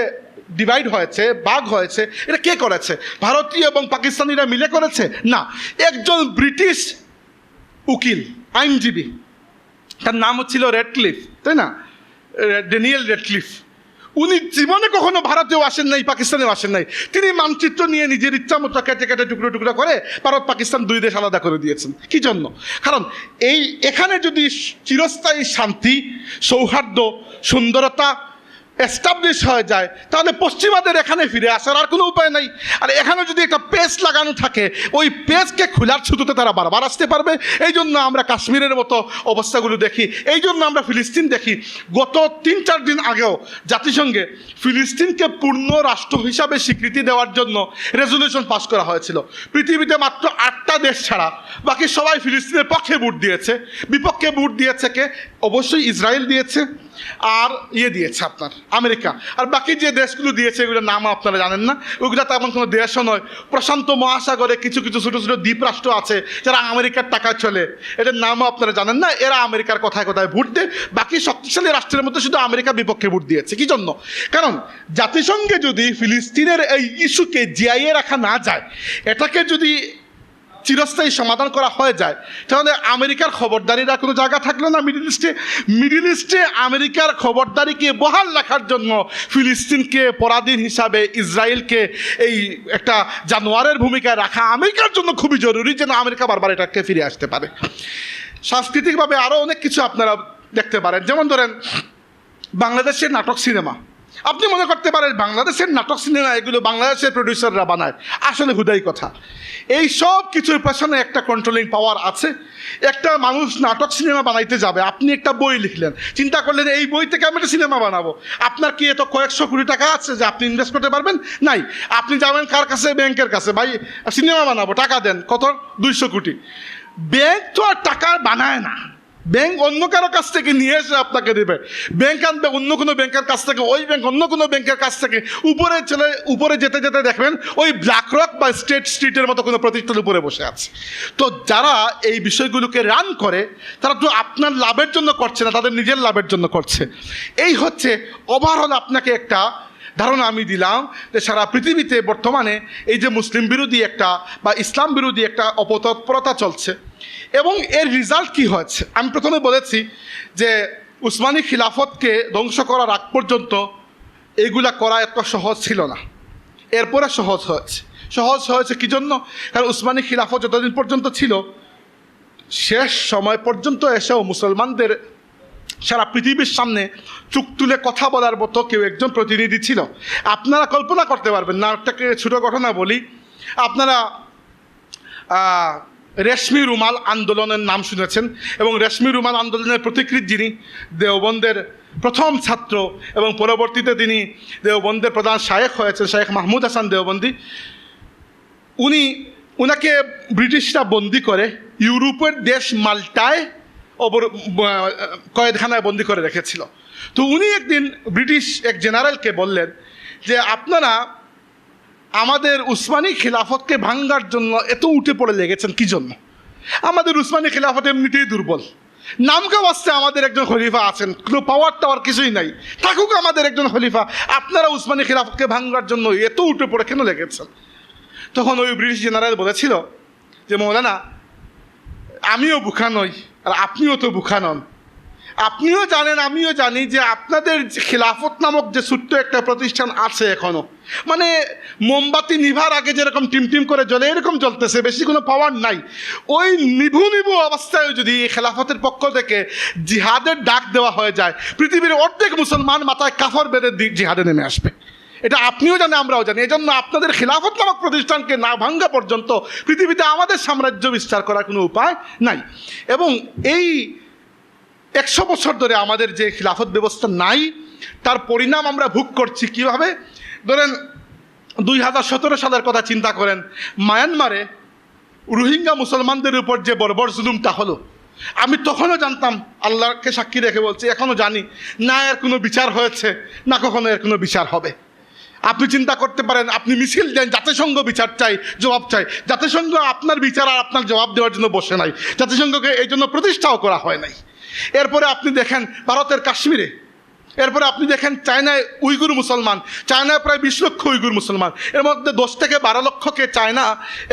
ডিভাইড হয়েছে, ভাগ হয়েছে, এটা কে করেছে? ভারতীয় এবং পাকিস্তানিরা মিলে করেছে? না, একজন ব্রিটিশ উকিল, আইনজীবী, তার নাম হচ্ছিল রেডক্লিফ, তাই না? Daniel Radcliffe. উনি জীবনে কখনো ভারতেও আসেন নাই, পাকিস্তানেও আসেন নাই। তিনি মানচিত্র নিয়ে নিজের ইচ্ছা মতো কেটে কেটে টুকরো টুকরো করে ভারত পাকিস্তান দুই দেশ আলাদা করে দিয়েছেন। কি জন্য? কারণ এখানে যদি চিরস্থায়ী শান্তি, সৌহার্দ্য, সুন্দরতা এস্টাবলিশ হয়ে যায়, তাহলে পশ্চিমাদের এখানে ফিরে আসার আর কোনো উপায় নাই। আর এখানে যদি একটা পেজ লাগানো থাকে, ওই পেজকে খোলার ছুতোতে তারা বারবার আসতে পারবে। এই জন্য আমরা কাশ্মীরের মতো অবস্থাগুলো দেখি, এই জন্য আমরা ফিলিস্তিন দেখি। গত 3-4 দিন আগেও জাতিসংঘে ফিলিস্তিনকে পূর্ণ রাষ্ট্র হিসাবে স্বীকৃতি দেওয়ার জন্য রেজলিউশন পাস করা হয়েছিল। পৃথিবীতে মাত্র 8টা দেশ ছাড়া বাকি সবাই ফিলিস্তিনের পক্ষে ভোট দিয়েছে। বিপক্ষে ভোট দিয়েছে কে? অবশ্যই ইসরায়েল দিয়েছে, আর দিয়েছে আপনার আমেরিকা। আর বাকি যে দেশগুলো দিয়েছে এগুলোর নাম আপনারা জানেন না, ওইগুলো তেমন কোনো দেশও নয়। প্রশান্ত মহাসাগরে কিছু কিছু ছোটো ছোটো দ্বীপ রাষ্ট্র আছে যারা আমেরিকার টাকায় চলে, এটার নামও আপনারা জানেন না। এরা আমেরিকার কথায় কথায় ভোট দেয়। বাকি শক্তিশালী রাষ্ট্রের মধ্যে শুধু আমেরিকার বিপক্ষে ভোট দিয়েছে। কি জন্য? কারণ জাতিসংঘে যদি ফিলিস্তিনের এই ইস্যুকে জিয়াইয়ে রাখা না যায়, এটাকে যদি চিরস্থায়ী সমাধান করা হয়ে যায়, তাহলে আমেরিকার খবরদারির কোনো জায়গা থাকলো না মিডিল ইস্টে আমেরিকার খবরদারিকে বহাল রাখার জন্য ফিলিস্তিনকে পরাধীন হিসাবে, ইসরায়েলকে এই একটা জানোয়ারের ভূমিকায় রাখা আমেরিকার জন্য খুবই জরুরি, যেন আমেরিকা বারবার এটাকে ফিরে আসতে পারে। সাংস্কৃতিকভাবে আরও অনেক কিছু আপনারা দেখতে পারেন। যেমন ধরেন বাংলাদেশের নাটক সিনেমা, আপনি মনে করতে পারেন বাংলাদেশের নাটক সিনেমা এগুলো বাংলাদেশের প্রডিউসাররা বানায়, আসলে হুদাই কথা। এই সব কিছুর পেছনে একটা কন্ট্রোলিং পাওয়ার আছে। একটা মানুষ নাটক সিনেমা বানাইতে যাবে, আপনি একটা বই লিখলেন, চিন্তা করলেন এই বই থেকে আমি একটা সিনেমা বানাবো, আপনার কি এত কয়েকশো কোটি টাকা আছে যে আপনি ইনভেস্ট করতে পারবেন? নাই। আপনি যাবেন কার কাছে? ব্যাংকের কাছে, ভাই সিনেমা বানাবো, টাকা দেন, কত? 200 কোটি। ব্যাংক তো আর টাকা বানায় না, ব্যাংক অন্য কারো কাছ থেকে নিয়ে এসে আপনাকে দেবে। ব্যাংক আনবে অন্য কোনো ব্যাংকের কাছ থেকে, ওই ব্যাংক অন্য কোনো ব্যাংকের কাছ থেকে। উপরে যেতে যেতে দেখবেন ওই ব্ল্যাক রক বা স্টেট স্ট্রিটের মতো কোনো প্রতিষ্ঠান উপরে বসে আছে। তো যারা এই বিষয়গুলোকে রান করে তারা তো আপনার লাভের জন্য করছে না, তাদের নিজের লাভের জন্য করছে। এই হচ্ছে ওভারঅল আপনাকে একটা ধারণা আমি দিলাম যে সারা পৃথিবীতে বর্তমানে এই যে মুসলিম বিরোধী একটা বা ইসলাম বিরোধী একটা অপতৎপরতা চলছে এবং এর রেজাল্ট কী হয়েছে। আমি প্রথমে বলেছি যে উসমানী খিলাফতকে ধ্বংস করার আগ পর্যন্ত এগুলা করা এত সহজ ছিল না, এরপরে সহজ হয়েছে কী জন্য? কারণ উসমানী খিলাফত যতদিন পর্যন্ত ছিল, শেষ সময় পর্যন্ত এসেও মুসলমানদের সারা পৃথিবীর সামনে চুক তুলে কথা বলার মতো কেউ একজন প্রতিনিধি ছিল। আপনারা কল্পনা করতে পারবেন না, একটাকে ছোটো ঘটনা বলি। আপনারা রেশমি রুমাল আন্দোলনের নাম শুনেছেন, এবং রেশমি রুমাল আন্দোলনের প্রতিকৃত যিনি দেওবন্দের প্রথম ছাত্র এবং পরবর্তীতে তিনি দেওবন্দের প্রধান শায়েখ হয়েছেন, শায়েখ মাহমুদ হাসান দেওবন্দি, উনাকে ব্রিটিশরা বন্দি করে ইউরোপের দেশ মাল্টায় কয়েদখানায় বন্দি করে রেখেছিল। তো উনি একদিন ব্রিটিশ এক জেনারেলকে বললেন যে আপনারা আমাদের উসমানী খিলাফতকে ভাঙ্গার জন্য এত উঠে পড়ে লেগেছেন কী জন্য? আমাদের উসমানী খিলাফত এমনিতেই দুর্বল, নামকে বাঁচতে আমাদের একজন খলিফা আছেন, কোনো পাওয়ার টাওয়ার কিছুই নাই, থাকুক আমাদের একজন খলিফা, আপনারা উসমানী খিলাফতকে ভাঙ্গার জন্য এত উঠে পড়ে কেন লেগেছেন? তখন ওই ব্রিটিশ জেনারেল বলেছিল যে মৌলানা, আমিও বুখা নই আর আপনিও তো বুখা নন, আপনিও জানেন আমিও জানি যে আপনাদের খিলাফত নামক যে ছোট্ট একটা প্রতিষ্ঠান আছে এখনও, মানে মোমবাতি নিভার আগে যেরকম টিমটিম করে জ্বলে এরকম জ্বলতেছে, বেশি কোনো পাওয়ার নাই। ওই নিভু অবস্থায় যদি খেলাফতের পক্ষ থেকে জিহাদের ডাক দেওয়া হয়ে যায়, পৃথিবীর অর্ধেক মুসলমান মাথায় কাফর বেঁধে জিহাদে নেমে আসবে। এটা আপনিও জানেন, আমরাও জানি। এই জন্য আপনাদের খিলাফত নামক প্রতিষ্ঠানকে না ভাঙ্গা পর্যন্ত পৃথিবীতে আমাদের সাম্রাজ্য বিস্তার করার কোনো উপায় নাই। এবং এই 100 বছর ধরে আমাদের যে খিলাফত ব্যবস্থা নাই, তার পরিণাম আমরা ভোগ করছি কীভাবে? ধরেন 2017 সালের কথা চিন্তা করেন, মায়ানমারে রোহিঙ্গা মুসলমানদের উপর যে বর্বর জুলুমটা হলো, আমি তখনও জানতাম, আল্লাহকে সাক্ষী রেখে বলছি এখনও জানি না এর কোনো বিচার হয়েছে, না কখনো এর কোনো বিচার হবে। আপনি চিন্তা করতে পারেন, আপনি মিছিল দেন, জাতিসংঘ বিচার চাই, জবাব চাই, জাতিসংঘ আপনার বিচার আর আপনার জবাব দেওয়ার জন্য বসে নাই, জাতিসংঘকে এই জন্য প্রতিষ্ঠাও করা হয় নাই। এরপরে আপনি দেখেন ভারতের কাশ্মীরে, এরপরে আপনি দেখেন চায়নায় উইগুর মুসলমান, চায়নায় প্রায় 20 লক্ষ উইগুর মুসলমান, এর মধ্যে 10 থেকে 12 লক্ষকে চায়না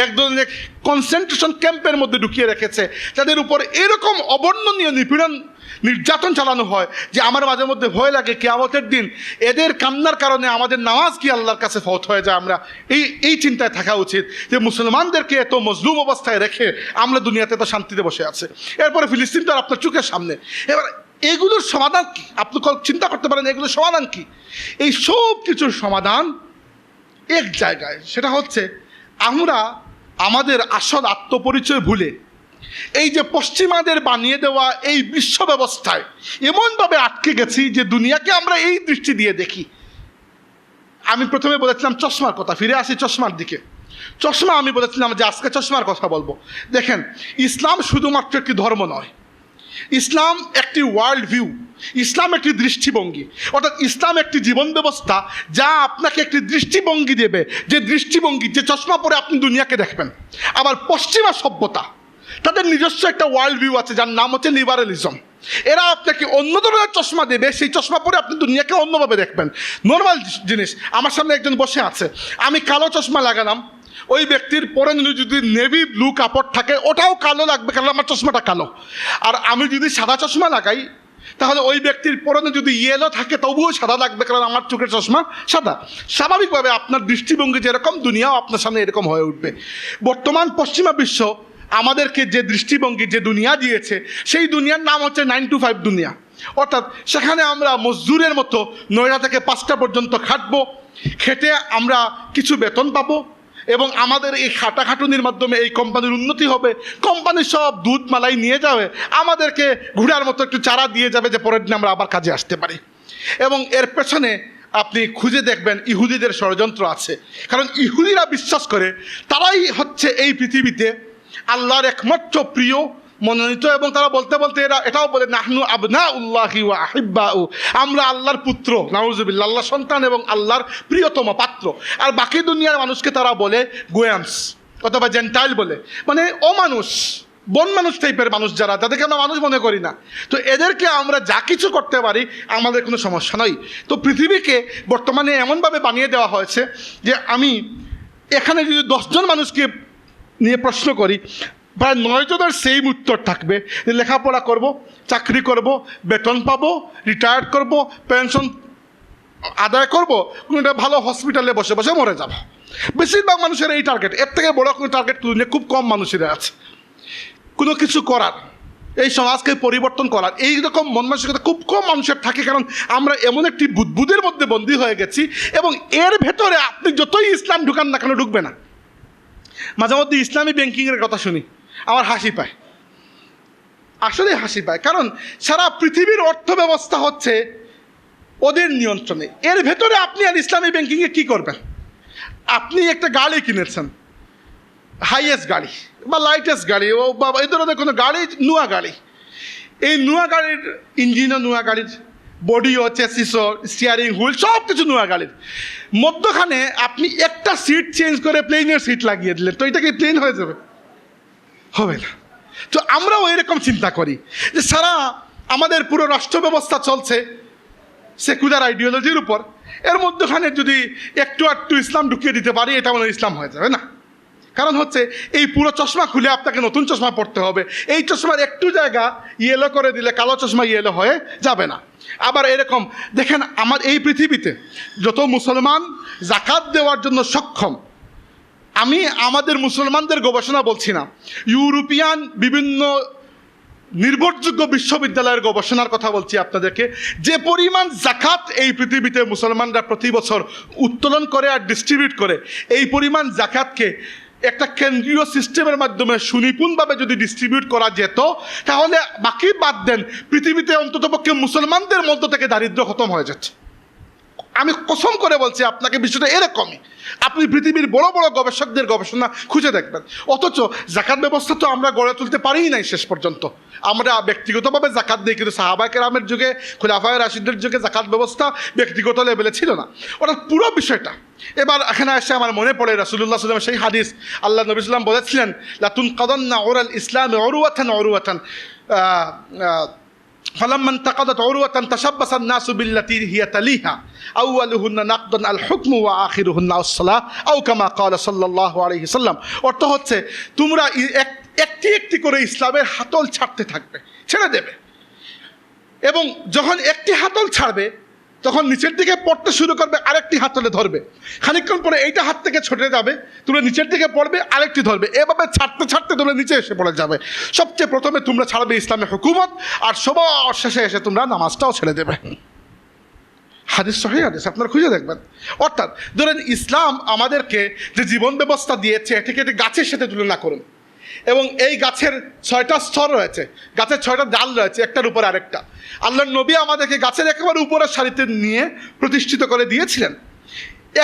এক ধরনের কনসেন্ট্রেশন ক্যাম্পের মধ্যে ঢুকিয়ে রেখেছে, যাদের উপর এরকম অবর্ণনীয় নিপীড়ন নির্যাতন চালানো হয় যে আমার মাঝে মধ্যে ভয় লাগে কিয়ামতের দিন এদের কান্নার কারণে আমাদের নামাজ কি আল্লাহর কাছে ফৌত হয়ে যায়। আমরা এই চিন্তায় থাকা উচিত যে মুসলমানদেরকে এত মজলুম অবস্থায় রেখে আমরা দুনিয়াতে তো শান্তিতে বসে আছে। এরপরে ফিলিস্তিন তো আপনার চোখের সামনে। এবার এগুলোর সমাধান কি? আপনি চিন্তা করতে পারেন এগুলোর সমাধান কি? এই সব কিছুর সমাধান এক জায়গায়, সেটা হচ্ছে আমরা আমাদের আসল আত্মপরিচয় ভুলে এই যে পশ্চিমাদের বানিয়ে দেওয়া এই বিশ্ব ব্যবস্থায় এমনভাবে আটকে গেছি যে দুনিয়াকে আমরা এই দৃষ্টি দিয়ে দেখি। আমি প্রথমে বলেছিলাম চশমার কথা, ফিরে আসি চশমার দিকে। চশমা আমি বলেছিলাম যে আজকে চশমার কথা বলবো। দেখেন, ইসলাম শুধুমাত্র একটি ধর্ম নয়, ইসলাম একটি ওয়ার্ল্ড ভিউ, ইসলাম একটি দৃষ্টিভঙ্গি, অর্থাৎ ইসলাম একটি জীবন ব্যবস্থা যা আপনাকে একটি দৃষ্টিভঙ্গি দেবে, যে দৃষ্টিভঙ্গি, যে চশমা পরে আপনি দুনিয়াকে দেখবেন। আবার পশ্চিমা সভ্যতা, তাদের নিজস্ব একটা ওয়ার্ল্ড ভিউ আছে যার নাম হচ্ছে লিবারালিজম। এরা আপনাকে অন্য ধরনের চশমা দেবে, সেই চশমা পরে আপনি দুনিয়াকে অন্যভাবে দেখবেন। নর্মাল জিনিস, আমার সামনে একজন বসে আছে, আমি কালো চশমা লাগালাম, ওই ব্যক্তির পরনে যদি নেভি ব্লু কাপড় থাকে ওটাও কালো লাগবে, কারণ আমার চশমাটা কালো। আর আমি যদি সাদা চশমা লাগাই তাহলে ওই ব্যক্তির পরনে যদি ইয়েলো থাকে তবুও সাদা লাগবে, কারণ আমার চোখের চশমা সাদা। স্বাভাবিকভাবে আপনার দৃষ্টিভঙ্গি যেরকম, দুনিয়াও আপনার সামনে এরকম হয়ে উঠবে। বর্তমান পশ্চিমা বিশ্ব আমাদেরকে যে দৃষ্টিভঙ্গি, যে দুনিয়া দিয়েছে, সেই দুনিয়ার নাম হচ্ছে 9 to 5 দুনিয়া। অর্থাৎ সেখানে আমরা মজদুরের মতো 9টা থেকে 5টা পর্যন্ত খাটবো, খেটে আমরা কিছু বেতন পাবো এবং আমাদের এই খাটাখাটুনির মাধ্যমে এই কোম্পানির উন্নতি হবে, কোম্পানি সব দুধ মালাই নিয়ে যাবে, আমাদেরকে ঘোড়ার মতো একটু চারা দিয়ে যাবে যে পরের দিন আমরা আবার কাজে আসতে পারি। এবং এর পেছনে আপনি খুঁজে দেখবেন ইহুদিদের ষড়যন্ত্র আছে, কারণ ইহুদিরা বিশ্বাস করে তারাই হচ্ছে এই পৃথিবীতে আল্লাহর একমাত্র প্রিয় মনোনীত, এবং তারা বলতে বলতে এটাও বলে নাহনু আবনাউল্লাহি ওয়া আহিব্বাউ, আমরা আল্লাহর পুত্র, নাউজুবিল্লাহ, আল্লাহর সন্তান এবং আল্লাহর প্রিয়তম পাত্র। আর বাকি দুনিয়ার মানুষকে তারা বলে গোয়ামস অথবা জেন্টাইল বলে, মানে অমানুষ, বন মানুষ টাইপের মানুষ, যাদেরকে আমরা মানুষ মনে করি না। তো এদেরকে আমরা যা কিছু করতে পারি, আমাদের কোনো সমস্যা নয়। তো পৃথিবীকে বর্তমানে এমনভাবে বানিয়ে দেওয়া হয়েছে যে আমি এখানে যদি 10 জন মানুষকে নিয়ে প্রশ্ন করি, প্রায় 9 জনের সেম উত্তর থাকবে যে লেখাপড়া করব, চাকরি করব, বেতন পাবো, রিটায়ার্ড করব, পেনশন আদায় করব, কোনো একটা ভালো হসপিটালে বসে বসে মরে যাব। বেশিরভাগ মানুষের এই টার্গেট, এর থেকে বড় কোনো টার্গেট নিয়ে খুব কম মানুষের আছে। কোনো কিছু করার, এই সমাজকে পরিবর্তন করার এইরকম মন মানসিকতা খুব কম মানুষের থাকে, কারণ আমরা এমন একটি বুদবুদের মধ্যে বন্দী হয়ে গেছি। এবং এর ভেতরে আপনি যতই ইসলাম ঢুকান না কেন, ঢুকবে না। মাঝে মধ্যে ইসলামী ব্যাংকিংয়ের কথা শুনি, আমার হাসি পায়, আসলে হাসি পায়, কারণ সারা পৃথিবীর অর্থ ব্যবস্থা হচ্ছে ওদের নিয়ন্ত্রণে। এর ভেতরে আপনি আর ইসলামী ব্যাংকিংয়ে কী করবেন? আপনি একটা গাড়ি কিনেছেন, হাইয়েস্ট গাড়ি বা লাইটেস্ট গাড়ি, ও বা এই ধরনের কোনো গাড়ি, নূয়া গাড়ি, এই নূয়া গাড়ির ইঞ্জিনও নূয়া গাড়ির, বডিও, চেসিসও, স্টিয়ারিং হুইল সব কিছু নূয়া গাড়ির, মধ্যখানে আপনি একটা সিট চেঞ্জ করে প্লেনের সিট লাগিয়ে দিলেন, তো এটা কি প্লেন হয়ে যাবে? হবে না। তো আমরাও এরকম চিন্তা করি যে সারা আমাদের পুরো রাষ্ট্র ব্যবস্থা চলছে সেকুলার আইডিওলজির উপর, এর মধ্যখানে যদি একটু একটু ইসলাম ঢুকিয়ে দিতে পারি, এটা মনে ইসলাম হয়ে যাবে না। কারণ হচ্ছে এই পুরো চশমা খুলে আপনাকে নতুন চশমা পড়তে হবে, এই চশমার একটু জায়গা ইয়েলো করে দিলে কালো চশমা ইয়েলো হয়ে যাবে না। আবার এরকম দেখেন, আমার এই পৃথিবীতে যত মুসলমান জাকাত দেওয়ার জন্য সক্ষম, আমি আমাদের মুসলমানদের গবেষণা বলছি না, ইউরোপিয়ান বিভিন্ন নির্ভরযোগ্য বিশ্ববিদ্যালয়ের গবেষণার কথা বলছি আপনাদেরকে, যে পরিমাণ জাকাত এই পৃথিবীতে মুসলমানরা প্রতি বছর উত্তোলন করে আর ডিস্ট্রিবিউট করে, এই পরিমাণ জাকাতকে একটা কেন্দ্রীয় সিস্টেমের মাধ্যমে সুনিপুণভাবে যদি ডিস্ট্রিবিউট করা যেত, তাহলে বাকি বাদ দেন, পৃথিবীতে অন্ততপক্ষে মুসলমানদের মধ্য থেকে দারিদ্র্য খতম হয়ে যাচ্ছে। আমি কসম করে বলছি আপনাকে, বিষয়টা এরকমই। আপনি পৃথিবীর বড় বড় গবেষকদের গবেষণা খুঁজে দেখবেন, অথচ জাকাত ব্যবস্থা তো আমরা গড়ে তুলতে পারিই নাই শেষ পর্যন্ত। আমরা ব্যক্তিগতভাবে জাকাত দিই, কিন্তু সাহাবায়ে কেরামের যুগে, খুলাফায়ে রাশিদের যুগে জাকাত ব্যবস্থা ব্যক্তিগত লেভেলে ছিল না। অর্থাৎ পুরো বিষয়টা এবার এখানে এসে আমার মনে পড়ে রাসূলুল্লাহ সাল্লাল্লাহু আলাইহি ওয়াসাল্লাম সেই হাদিস, আল্লাহ নবী সাল্লাম বলেছিলেন, লাতুনকাদান্না উরাল ইসলামি উরওয়াতান উরওয়াতান, ফালাম্মা ইনতাকাদাত উরওয়াতান তাশাব্বাসা নাসু বিল্লাতী হিয়া তালিহা আউয়ালুহুন্না নাকদান আল হুকমু ওয়া আখিরুহুন্না আস-সালাহ আও কামা ক্বালা সাল্লাল্লাহু আলাইহি সাল্লাম। অর্থ হচ্ছে তোমরা একটি একটি করে ইসলামের হাতল ছাড়তে থাকবে, ছেড়ে দেবে, এবং যখন একটি হাতল ছাড়বে তখন নিচের দিকে পড়তে শুরু করবে, আরেকটি হাতলে ধরবে, খানিকক্ষণ পরে এইটা হাত থেকে ছুটে যাবে, তোমরা নিচের দিকে পড়বে, আরেকটি ধরবে, এভাবে ছাড়তে ছাড়তে তোমরা নিচে এসে পড়ে যাবে। সবচেয়ে প্রথমে তোমরা ছাড়বে ইসলামের হুকুমত, আর সবার শেষে এসে তোমরা নামাজটাও ছেড়ে দেবে। হাদিস সহিহ হাদিস, আপনারা খুঁজে দেখবেন। অর্থাৎ ধরেন ইসলাম আমাদেরকে যে জীবন ব্যবস্থা দিয়েছে, এটাকে একটি গাছের সাথে তুলনা করুন, এবং এই গাছের 6টা স্তর রয়েছে, গাছের 6টা ডাল রয়েছে, একটার উপরে আরেকটা। আল্লাহর নবী আমাদেরকে গাছের একেবারে উপরের সারিতে নিয়ে প্রতিষ্ঠিত করে দিয়েছিলেন।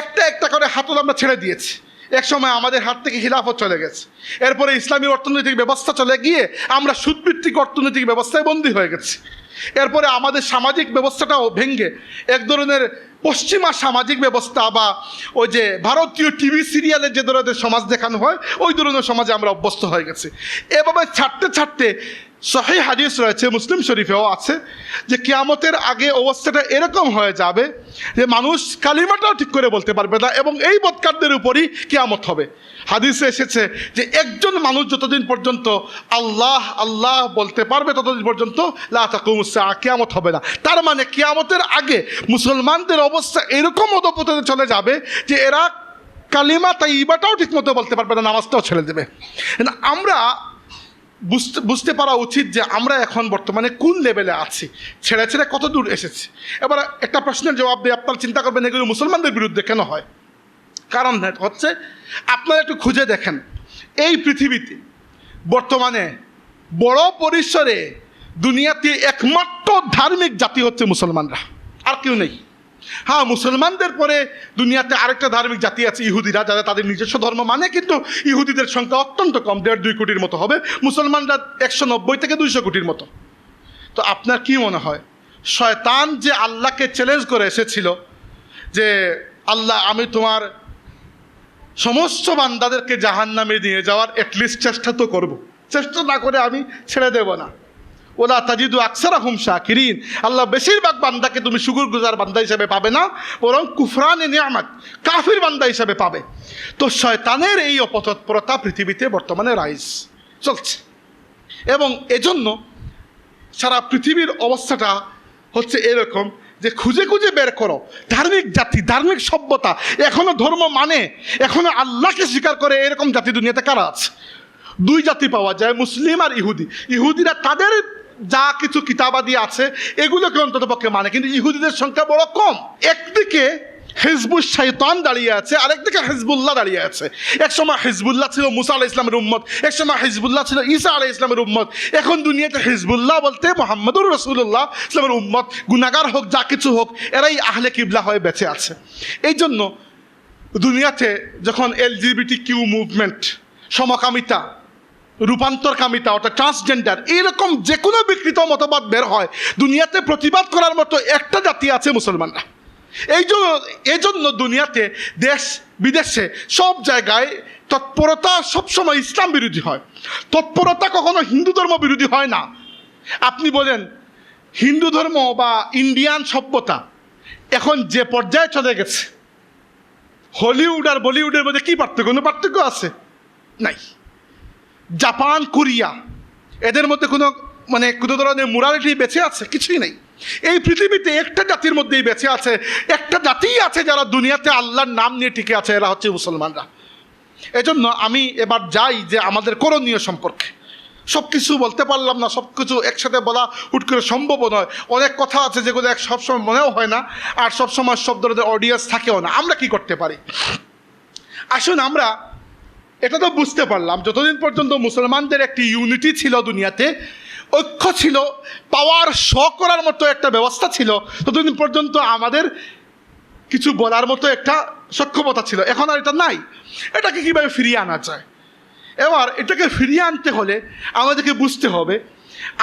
একটা একটা করে হাতল আমরা ছেড়ে দিয়েছি। এক সময় আমাদের হাত থেকে খিলাফত চলে গেছে, এরপরে ইসলামী অর্থনৈতিক ব্যবস্থা চলে গিয়ে আমরা সুদভিত্তিক অর্থনৈতিক ব্যবস্থায় বন্দী হয়ে গেছি। এরপরে আমাদের সামাজিক ব্যবস্থাটাও ভেঙে এক ধরনের পশ্চিমা সামাজিক ব্যবস্থা, বা ওই যে ভারতীয় টিভি সিরিয়ালে যে ধরনের সমাজ দেখানো হয়, ওই ধরনের সমাজে আমরা অভ্যস্ত হয়ে গেছি। এভাবে ছাড়তে ছাড়তে সহিহ হাদিস রয়েছে, মুসলিম শরীফেও আছে, যে কিয়ামতের আগে অবস্থাটা এরকম হয়ে যাবে যে মানুষ কালিমাটাও ঠিক করে বলতে পারবে না, এবং এই বদকারদের উপরই কিয়ামত হবে। হাদিসে এসেছে যে একজন মানুষ যতদিন পর্যন্ত আল্লাহ আল্লাহ বলতে পারবে, ততদিন পর্যন্ত লা তাকুমুস সাআহ, কিয়ামত হবে না। তার মানে কিয়ামতের আগে মুসলমানদের অবস্থা এরকম অধঃপতনে চলে যাবে যে এরা কালিমা তাইয়্যিবাটাও ঠিক মতো বলতে পারবে না, নামাজটাও ছেড়ে দেবে। আমরা বুঝতে পারা উচিত যে আমরা এখন বর্তমানে কোন লেভেলে আছি, ছেড়ে ছেড়ে কত দূর এসেছি। এবার একটা প্রশ্নের জবাব দিয়ে আপনারা চিন্তা করবেন এগুলো মুসলমানদের বিরুদ্ধে কেন হয়। কারণ হচ্ছে আপনারা একটু খুঁজে দেখেন, এই পৃথিবীতে বর্তমানে বড় পরিসরে দুনিয়াতে একমাত্র ধার্মিক জাতি হচ্ছে মুসলমানরা, আর কেউ নেই। হ্যাঁ, মুসলমানদের পরে দুনিয়াতে আরেকটা ধার্মিক জাতি আছে ইহুদিরা, যারা তাদের নিজস্ব ধর্ম মানে, কিন্তু ইহুদিদের সংখ্যা অত্যন্ত কম, 1.5-2 কোটির মতো হবে। মুসলমানরা 190 থেকে 200 কোটির মতো। তো আপনার কি মনে হয়, শয়তান যে আল্লাহকে চ্যালেঞ্জ করে এসেছিল যে আল্লাহ আমি তোমার সমস্ত বান্দাদেরকে জাহান্নামে নিয়ে যাওয়ার অ্যাটলিস্ট চেষ্টা তো করব, চেষ্টা না করে আমি ছেড়ে দেব না, ওলা তাজিদু আকসারাহুম শাকিরিন, আল্লাহ বেশিরভাগ বান্দাকে তুমি শুকরগুজার বান্দা হিসেবে পাবে না, বরং কুফরানে নিয়ামত কাফির বান্দা হিসেবে পাবে। তো শয়তানের এই অপতৎপরতা পৃথিবীতে বর্তমানে রাইজ চলছে, এবং এজন্য সারা পৃথিবীর অবস্থাটা হচ্ছে এরকম যে খুঁজে খুঁজে বের করো ধার্মিক জাতি, ধার্মিক সভ্যতা, এখনো ধর্ম মানে, এখনো আল্লাহকে স্বীকার করে এরকম জাতি দুনিয়াতে কারা আছে? 2 জাতি পাওয়া যায়, মুসলিম আর ইহুদি। ইহুদিরা তাদের যা কিছু কিতাবাদি আছে এগুলোকে অন্তত পক্ষে মানে, কিন্তু ইহুদিদের সংখ্যা বড় কম। একদিকে হিজবুল শাইতান দাঁড়িয়ে আছে, আরেকদিকে হিজবুল্লাহ দাঁড়িয়ে আছে। একসময় হিজবুল্লাহ ছিল মুসা আলাইহিস ইসলামের উম্মত, একসময় হিজবুল্লাহ ছিল ঈসা আলাইহিস ইসলামের উম্মত। এখন দুনিয়াতে হিজবুল্লাহ বলতে মুহাম্মদুর রাসূলুল্লাহ ইসলামের উম্মত, গুনাহগার হোক যা কিছু হোক, এরাই আহলে কিবলা হয়ে বেঁচে আছে। এই জন্য দুনিয়াতে যখন LGBTQ মুভমেন্ট, সমকামিতা, রূপান্তরকামিতা অর্থাৎ ট্রান্সজেন্ডার, এইরকম যে কোনো বিকৃত মতবাদ বের হয়, দুনিয়াতে প্রতিবাদ করার মতো একটা জাতি আছে মুসলমানরা। এই জন্য দুনিয়াতে দেশ বিদেশে সব জায়গায় তৎপরতা সবসময় ইসলাম বিরোধী হয়, তৎপরতা কখনো হিন্দু ধর্ম বিরোধী হয় না। আপনি বলেন হিন্দু ধর্ম বা ইন্ডিয়ান সভ্যতা এখন যে পর্যায়ে চলে গেছে, হলিউড আর বলিউডের মধ্যে কি পার্থক্য? কোনো পার্থক্য আছে? নাই। জাপান, কোরিয়া, এদের মধ্যে কোনো ধরনের মোরালিটি বেঁচে আছে? কিছুই নেই। এই পৃথিবীতে একটা জাতির মধ্যেই বেঁচে আছে, একটা জাতিই আছে যারা দুনিয়াতে আল্লাহর নাম নিয়ে টিকে আছে, এরা হচ্ছে মুসলমানরা। এজন্য আমি এবার যাই যে আমাদের করণীয় সম্পর্কে। সব কিছু বলতে পারলাম না, সব কিছু একসাথে বলা হুট করে সম্ভব নয়। অনেক কথা আছে যেগুলো সবসময় মনেও হয় না, আর সবসময় সব ধরনের অডিয়েন্স থাকেও না। আমরা কি করতে পারি? আসুন আমরা এটা তো বুঝতে পারলাম, যতদিন পর্যন্ত মুসলমানদের একটি ইউনিটি ছিল, দুনিয়াতে ঐক্য ছিল, পাওয়ার শো করার মতো একটা ব্যবস্থা ছিল, ততদিন পর্যন্ত আমাদের কিছু বলার মতো একটা সক্ষমতা ছিল। এখন আর এটা নাই। এটাকে কীভাবে ফিরিয়ে আনা যায়? এবার এটাকে ফিরিয়ে আনতে হলে আমাদেরকে বুঝতে হবে,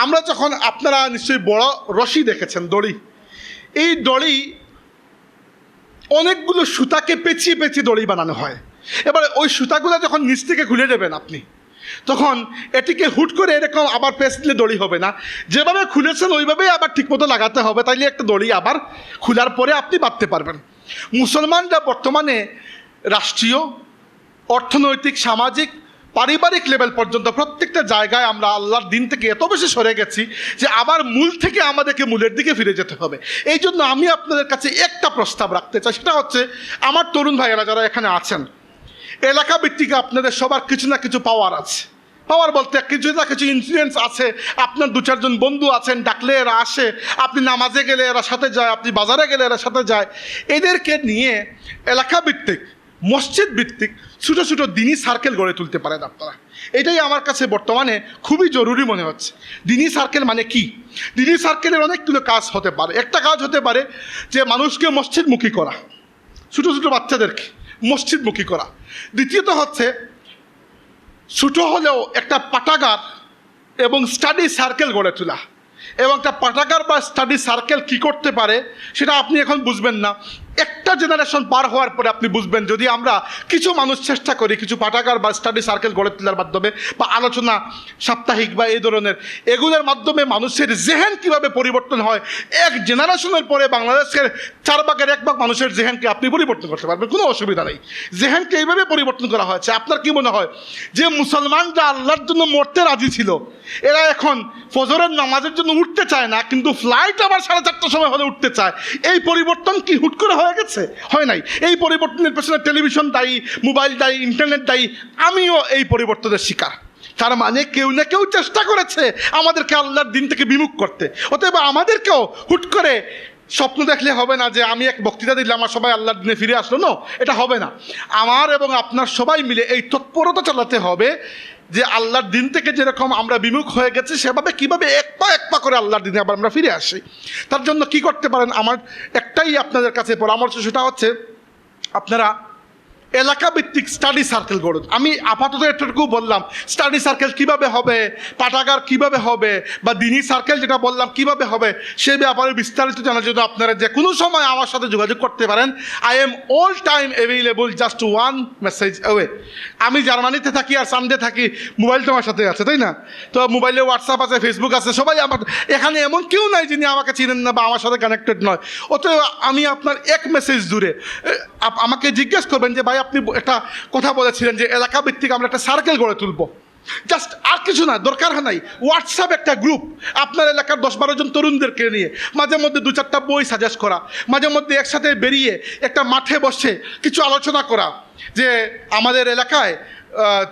আমরা যখন, আপনারা নিশ্চয়ই বড় রশি দেখেছেন, দড়ি, এই দড়ি অনেকগুলো সুতাকে পেঁচিয়ে পেঁচিয়ে দড়ি বানানো হয়। এবার ওই সুতাগুলো যখন নিচ থেকে খুলে দেবেন আপনি, তখন এটিকে হুট করে এরকম আবার পেঁচ দিলে দড়ি হবে না, যেভাবে খুলেছেন ওইভাবেই আবার ঠিকমতো লাগাতে হবে, তাইলে একটা দড়ি আবার খোলার পরে আপনি বাঁধতে পারবেন। মুসলমানরা বর্তমানে রাষ্ট্রীয়, অর্থনৈতিক, সামাজিক, পারিবারিক লেভেল পর্যন্ত প্রত্যেকটা জায়গায় আমরা আল্লাহর দিন থেকে এত বেশি সরে গেছি যে আবার মূল থেকে আমাদেরকে মূলের দিকে ফিরে যেতে হবে। এই জন্য আমি আপনাদের কাছে একটা প্রস্তাব রাখতে চাই, সেটা হচ্ছে আমার তরুণ ভাইয়েরা যারা এখানে আছেন, এলাকা ভিত্তিক আপনাদের সবার কিছু না কিছু পাওয়ার আছে। পাওয়ার বলতে কিছু না কিছু ইনফ্লুয়েন্স আছে। আপনার 2-4 জন বন্ধু আছেন, ডাকলে এরা আসে, আপনি নামাজে গেলে এরা সাথে যায়, আপনি বাজারে গেলে এরা সাথে যায়। এদেরকে নিয়ে এলাকা ভিত্তিক, মসজিদ ভিত্তিক ছোটো ছোটো দিনী সার্কেল গড়ে তুলতে পারেন আপনারা। এটাই আমার কাছে বর্তমানে খুবই জরুরি মনে হচ্ছে। দিনী সার্কেল মানে কি? দিনী সার্কেলের অনেকগুলো কাজ হতে পারে। একটা কাজ হতে পারে যে মানুষকে মসজিদমুখী করা, ছোটো ছোটো বাচ্চাদেরকে মসজিদমুখী করা। দ্বিতীয়ত হচ্ছে ছোটো হলেও একটা পাঠাগার এবং স্টাডি সার্কেল গড়ে তোলা। এবং একটা পাঠাগার বা স্টাডি সার্কেল কী করতে পারে সেটা আপনি এখন বুঝবেন না, একটা জেনারেশন পার হওয়ার পরে আপনি বুঝবেন। যদি আমরা কিছু মানুষ চেষ্টা করি কিছু পাঠাগার বা স্টাডি সার্কেল গড়ে তোলার মাধ্যমে, বা আলোচনা সাপ্তাহিক বা এই ধরনের, এগুলোর মাধ্যমে মানুষের জেহেন কীভাবে পরিবর্তন হয়, এক জেনারেশনের পরে বাংলাদেশের 4/1 মানুষের জেহেনকে আপনি পরিবর্তন করতে পারবেন, কোনো অসুবিধা নেই। জেহেনকে এইভাবে পরিবর্তন করা হয়েছে। আপনার কি মনে হয় যে মুসলমানরা আল্লাহর জন্য মরতে রাজি ছিল, এরা এখন ফজরের নামাজের জন্য উঠতে চায় না, কিন্তু ফ্লাইট আবার 4:30টার সময় হলে উঠতে চায়? এই পরিবর্তন কি হুট করে হয়ে গেছে? হয় নাই। এই পরিবর্তনের পেছনে টেলিভিশন দায়ী, মোবাইল দায়ী, ইন্টারনেট দায়ী। আমিও এই পরিবর্তনের শিকার। তার মানে কেউ না কেউ চেষ্টা করেছে আমাদেরকে আল্লাহর দিন থেকে বিমুখ করতে। অতএব আমাদেরকেও হুট করে স্বপ্ন দেখলে হবে না যে আমি এক বক্তৃতা দিলাম আর সবাই আল্লাহর দিনে ফিরে আসলো, না, এটা হবে না। আমার এবং আপনার সবাই মিলে এই তৎপরতা চালাতে হবে যে আল্লাহর দিন থেকে যেরকম আমরা বিমুখ হয়ে গেছি সেভাবে কীভাবে এক পা করে আল্লাহর দিনে আবার আমরা ফিরে আসি। তার জন্য কি করতে পারেন, আমার একটাই আপনাদের কাছে পরামর্শ, সেটা হচ্ছে আপনারা এলাকা ভিত্তিক স্টাডি সার্কেল গড়ুন। আমি আপাতত এটুকু বললাম, স্টাডি সার্কেল কিভাবে হবে, পাঠাগার কিভাবে হবে, বা দিনী সার্কেল যেটা বললাম কিভাবে হবে, সে ব্যাপারে বিস্তারিত জানার জন্য আপনারা যে কোনো সময় আমার সাথে যোগাযোগ করতে পারেন। I am all time available, just one message away. আমি জার্মানিতে থাকি আর সানডে থাকি, মোবাইল তো আমার সাথে আছে, তাই না? তো মোবাইলে হোয়াটসঅ্যাপ আছে, ফেসবুক আছে, সবাই আমার, এখানে এমন কেউ নাই যিনি আমাকে চিনেন না বা আমার সাথে কানেক্টেড নয়। অতএব আমি আপনার এক মেসেজ দূরে। আমাকে জিজ্ঞেস করবেন যে ভাই আপনি একটা কথা বলেছিলেন যে এলাকা ভিত্তিক আমরা একটা সার্কেল গড়ে তুলবো, জাস্ট আর কিছু না, দরকার নাই হোয়াটসঅ্যাপ একটা গ্রুপ আপনার এলাকার 10-12 জন তরুণদেরকে নিয়ে মাঝে মধ্যে 2-4টা বই সাজেস্ট করা, মাঝে মধ্যে একসাথে বেরিয়ে একটা মাঠে বসে কিছু আলোচনা করা যে আমাদের এলাকায়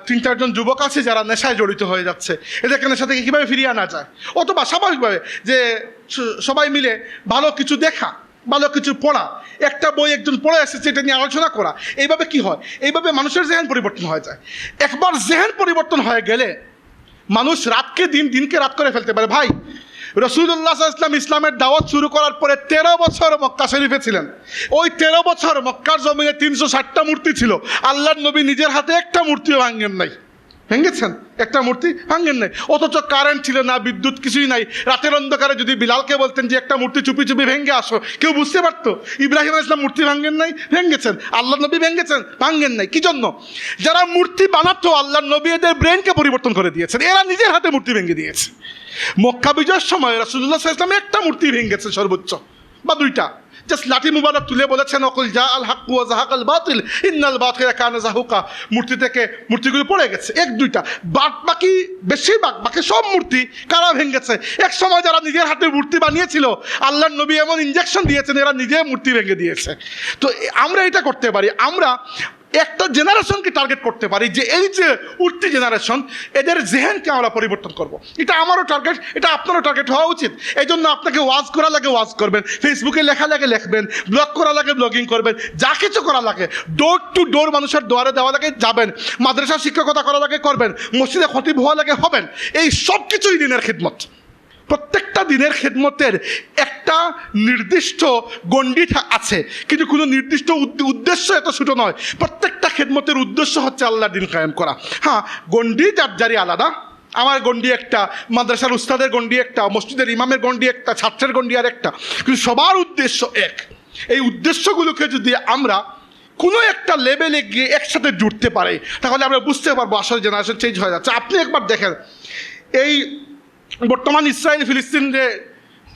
3-4 জন যুবক আছে যারা নেশায় জড়িত হয়ে যাচ্ছে, এদেরকে নেশা থেকে কীভাবে ফিরিয়ে আনা যায়, অথবা স্বাভাবিকভাবে যে সবাই মিলে ভালো কিছু দেখা, ভালো কিছু পড়া, একটা বই একজন পড়ে এসেছে এটা নিয়ে আলোচনা করা। এইভাবে কি হয়, এইভাবে মানুষের জেহেন পরিবর্তন হয়ে যায়। একবার জেহেন পরিবর্তন হয়ে গেলে মানুষ রাতকে দিন, দিনকে রাত করে ফেলতে পারে। ভাই রাসূলুল্লাহ সাল্লাল্লাহু আলাইহি ওয়াসাল্লাম ইসলামের দাওয়াত শুরু করার পরে 13 বছর মক্কা শরীফে ছিলেন। ওই 13 বছর মক্কার জমিনে 360টা মূর্তি ছিল, আল্লাহর নবী নিজের হাতে একটা মূর্তিও ভাঙেন নাই। ভেঙেছেন? একটা মূর্তি ভাঙেন নাই। অথচ কারেন্ট ছিল না, বিদ্যুৎ কিছুই নাই। রাতের অন্ধকারে যদি বিলালকে বলতেন যে একটা মূর্তি চুপি চুপি ভেঙে আসো, কেউ বুঝতে পারতো? ইব্রাহিম আলাইহিস সালাম মূর্তি ভাঙেন নাই? ভেঙেছেন। আল্লাহ নবী ভেঙেছেন? ভাঙেন নাই। কি জন্য? যারা মূর্তি বানাতো আল্লাহর নবী এদের ব্রেনকে পরিবর্তন করে দিয়েছেন, এরা নিজের হাতে মূর্তি ভেঙে দিয়েছে। মক্কা বিজয়ের সময় রাসূলুল্লাহ সাল্লাল্লাহু আলাইহি ওয়াসাল্লাম একটা মূর্তি ভেঙেছে সর্বোচ্চ, বা 2টা, জাস্ট লাঠি মুবারক তুলে বলেছেন অকুল জা আল হক ওয়া যাহাকাল বাতিল ইন্নাল বাতিলা কানা যাহুকা। মূর্তি থেকে মূর্তিগুলো পড়ে গেছে, 1-2টা। বাকি বেশিরভাগ, বাকি সব মূর্তি কারা ভেঙেছে? এক সময় যারা নিজের হাতে মূর্তি বানিয়েছিল, আল্লাহর নবী এমন ইনজেকশন দিয়েছেন এরা নিজে মূর্তি ভেঙে দিয়েছে। তো আমরা এটা করতে পারি, আমরা একটা জেনারেশনকে টার্গেট করতে পারি যে এই যে উঠতি জেনারেশন, এদের জেহেনকে আমরা পরিবর্তন করব। এটা আমারও টার্গেট, এটা আপনারও টার্গেট হওয়া উচিত। এই জন্য আপনাকে ওয়াজ করা লাগে ওয়াজ করবেন, ফেসবুকে লেখা লাগে লিখবেন, ব্লগ করা লাগে ব্লগিং করবেন, যা কিছু করা লাগে ডোর টু ডোর মানুষের দুয়ারে দেওয়া লাগে যাবেন, মাদ্রাসার শিক্ষকতা করা লাগে করবেন, মসজিদে খতিব হওয়া লাগে হবেন। এই সব কিছুই দিনের খিদমত। প্রত্যেকটা দিনের খেদমতের একটা নির্দিষ্ট গণ্ডি আছে, কিন্তু কোনো নির্দিষ্ট উদ্দেশ্য এত ছোটো নয়। প্রত্যেকটা খেদমতের উদ্দেশ্য হচ্ছে আল্লাহর দিন কায়েম করা। হ্যাঁ, গণ্ডি যার যারই আলাদা। আমার গণ্ডি একটা, মাদ্রাসার উস্তাদের গণ্ডি একটা, মসজিদের ইমামের গণ্ডি একটা, ছাত্রের গণ্ডি আর একটা, কিন্তু সবার উদ্দেশ্য এক। এই উদ্দেশ্যগুলোকে যদি আমরা কোনো একটা লেভেলে গিয়ে একসাথে জুড়তে পারি, তাহলে আমরা বুঝতে পারবো আসলে জেনারেশন চেঞ্জ হয়ে যাচ্ছে। আপনি একবার দেখেন, এই বর্তমান ইসরায়েল ফিলিস্তিন যে